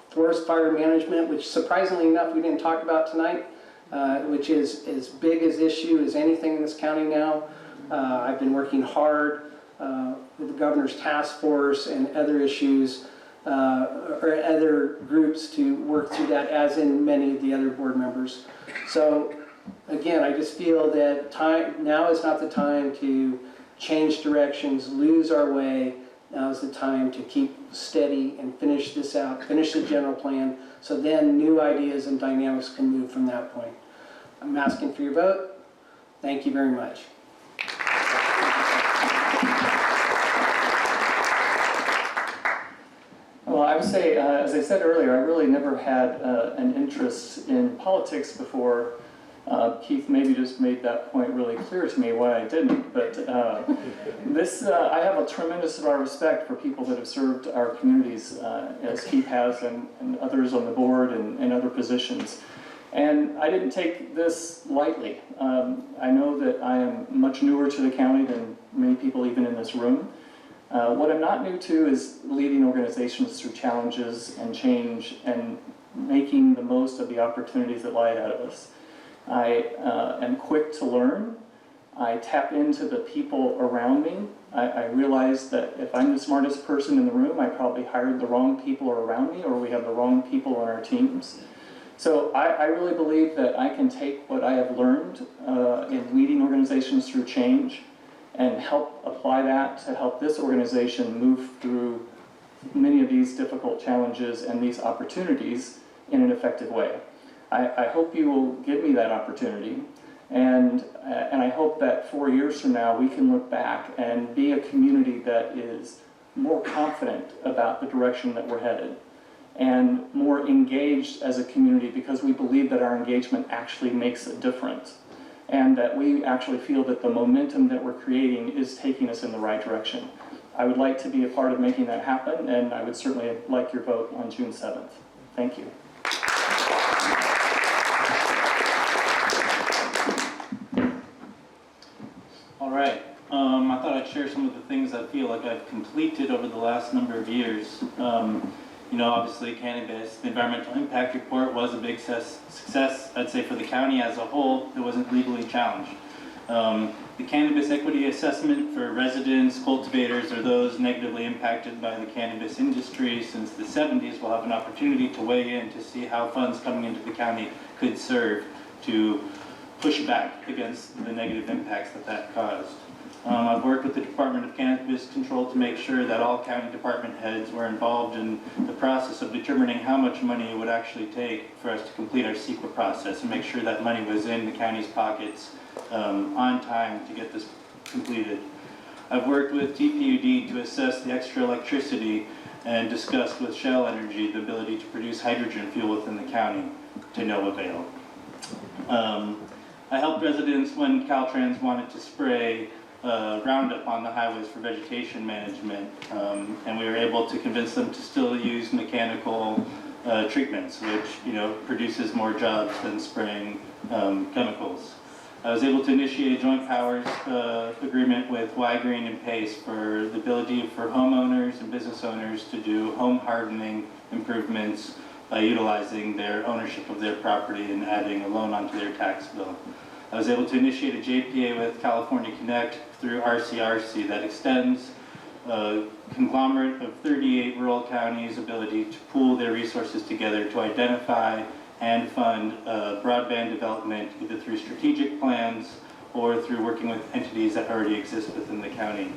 forest fire management, which surprisingly enough we didn't talk about tonight, which is as big an issue as anything in this county now. I've been working hard with the governor's task force and other issues or other groups to work through that, as in many of the other board members. So again, I just feel that now is not the time to change directions, lose our way. Now is the time to keep steady and finish this out, finish the general plan, so then new ideas and dynamics can move from that point. I'm asking for your vote. Thank you very much. Well, I would say, as I said earlier, I really never had an interest in politics before. Keith maybe just made that point really clear to me why I didn't, but I have a tremendous amount of respect for people that have served our communities, as Keith has, and others on the board and other positions. And I didn't take this lightly. I know that I am much newer to the county than many people even in this room. What I'm not new to is leading organizations through challenges and change and making the most of the opportunities that lie ahead of us. I am quick to learn. I tap into the people around me. I realize that if I'm the smartest person in the room, I probably hired the wrong people around me, or we have the wrong people on our teams. So I really believe that I can take what I have learned in leading organizations through change and help apply that to help this organization move through many of these difficult challenges and these opportunities in an effective way. I hope you will give me that opportunity, and I hope that 4 years from now we can look back and be a community that is more confident about the direction that we're headed and more engaged as a community, because we believe that our engagement actually makes a difference and that we actually feel that the momentum that we're creating is taking us in the right direction. I would like to be a part of making that happen, and I would certainly like your vote on June 7th. Thank you. All right. I thought I'd share some of the things I feel like I've completed over the last number of years. You know, obviously cannabis, the environmental impact report was a big success, I'd say, for the county as a whole. It wasn't legally challenged. The cannabis equity assessment for residents, cultivators, or those negatively impacted by the cannabis industry since the 70s will have an opportunity to weigh in to see how funds coming into the county could serve to push back against the negative impacts that caused. I've worked with the Department of Cannabis Control to make sure that all county department heads were involved in the process of determining how much money it would actually take for us to complete our CEQA process and make sure that money was in the county's pockets on time to get this completed. I've worked with DPUD to assess the extra electricity and discussed with Shell Energy the ability to produce hydrogen fuel within the county to no avail. I helped residents when Caltrans wanted to spray Roundup on the highways for vegetation management, and we were able to convince them to still use mechanical treatments, which produces more jobs than spraying chemicals. I was able to initiate a joint powers agreement with Y-Green and PACE for the ability for homeowners and business owners to do home hardening improvements by utilizing their ownership of their property and adding a loan onto their tax bill. I was able to initiate a JPA with California Connect through RCRC that extends a conglomerate of 38 rural counties' ability to pool their resources together to identify and fund broadband development either through strategic plans or through working with entities that already exist within the county.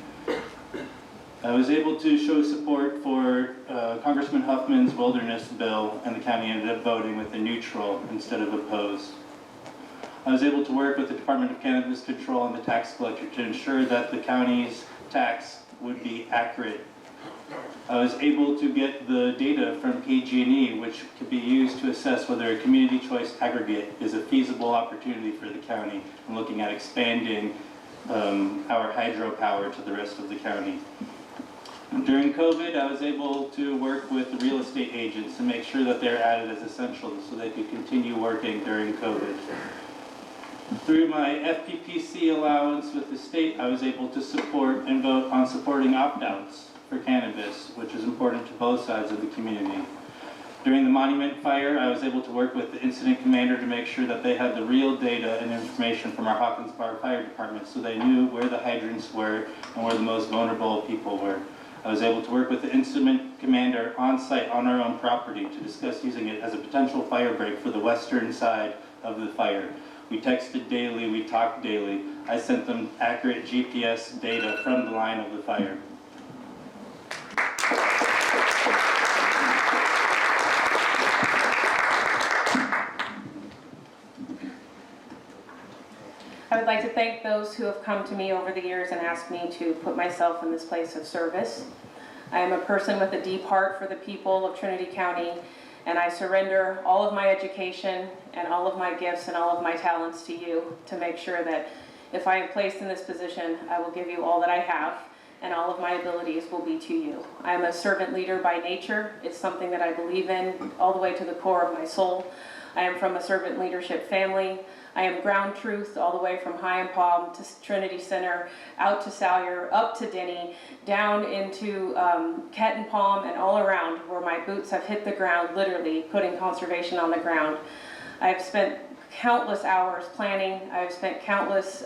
I was able to show support for Congressman Huffman's wilderness bill, and the county ended up voting with a neutral instead of opposed. I was able to work with the Department of Cannabis Control and the tax collector to ensure that the county's tax would be accurate. I was able to get the data from PG&E, which could be used to assess whether a community choice aggregate is a feasible opportunity for the county and looking at expanding our hydropower to the rest of the county. During COVID, I was able to work with the real estate agents to make sure that they're added as essentials so they could continue working during COVID. Through my FPPC allowance with the state, I was able to support and vote on supporting opt-outs for cannabis, which is important to both sides of the community. During the Monument fire, I was able to work with the incident commander to make sure that they had the real data and information from our Hawkins Bar Fire Department so they knew where the hydrants were and where the most vulnerable people were. I was able to work with the incident commander on site on our own property to discuss using it as a potential fire break for the western side of the fire. We texted daily, we talked daily. I sent them accurate GPS data from the line of the fire. I would like to thank those who have come to me over the years and asked me to put myself in this place of service. I am a person with a deep heart for the people of Trinity County, and I surrender all of my education and all of my gifts and all of my talents to you to make sure that if I am placed in this position, I will give you all that I have, and all of my abilities will be to you. I am a servant leader by nature. It's something that I believe in all the way to the core of my soul. I am from a servant leadership family. I am ground truth all the way from High and Palm to Trinity Center, out to Salyer, up to Denny, down into Ket and Palm, and all around where my boots have hit the ground, literally putting conservation on the ground. I've spent countless hours planning. I've spent countless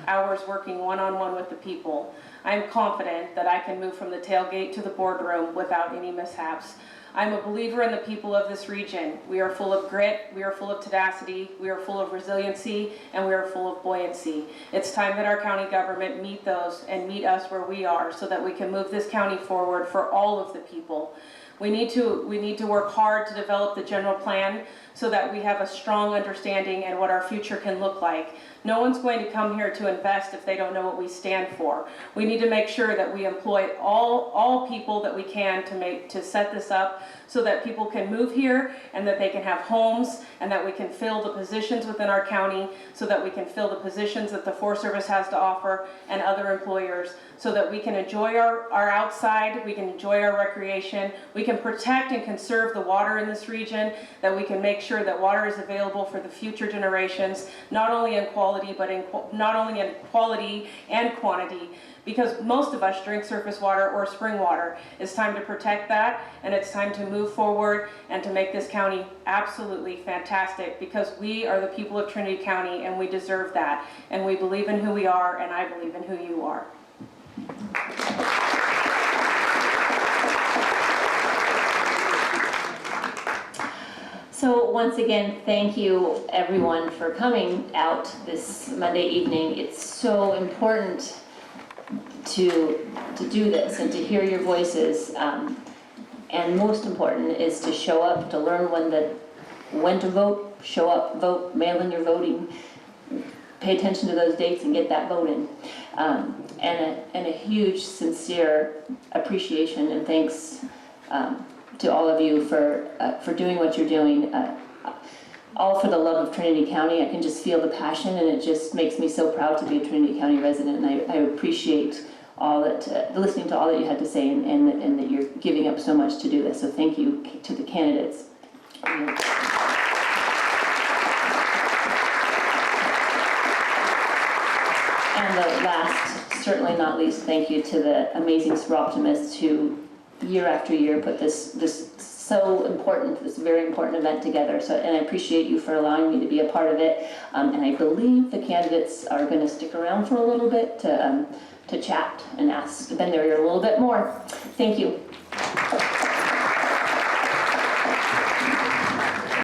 hours working one-on-one with the people. I'm confident that I can move from the tailgate to the boardroom without any mishaps. I'm a believer in the people of this region. We are full of grit, we are full of tenacity, we are full of resiliency, and we are full of buoyancy. It's time that our county government meet those and meet us where we are so that we can move this county forward for all of the people. We need to work hard to develop the general plan so that we have a strong understanding and what our future can look like. No one's going to come here to invest if they don't know what we stand for. We need to make sure that we employ all people that we can to set this up so that people can move here and that they can have homes and that we can fill the positions within our county so that we can fill the positions that the Forest Service has to offer and other employers so that we can enjoy our outside, we can enjoy our recreation, we can protect and conserve the water in this region, that we can make sure that water is available for the future generations, not only in quality, but not only in quality and quantity, because most of us drink surface water or spring water. It's time to protect that, and it's time to move forward and to make this county absolutely fantastic, because we are the people of Trinity County and we deserve that, and we believe in who we are, and I believe in who you are. So once again, thank you everyone for coming out this Monday evening. It's so important to do this and to hear your voices. And most important is to show up, to learn when to vote, show up, vote, mail in your voting, pay attention to those dates and get that vote in. And a huge, sincere appreciation and thanks to all of you for doing what you're doing, all for the love of Trinity County. I can just feel the passion, and it just makes me so proud to be a Trinity County resident, and I appreciate all that, listening to all that you had to say, and that you're giving up so much to do this, so thank you to the candidates. And the last, certainly not least, thank you to the amazing Soroptimists who year after year put this very important event together. So, and I appreciate you for allowing me to be a part of it. And I believe the candidates are going to stick around for a little bit to chat and ask, bend their ear a little bit more. Thank you.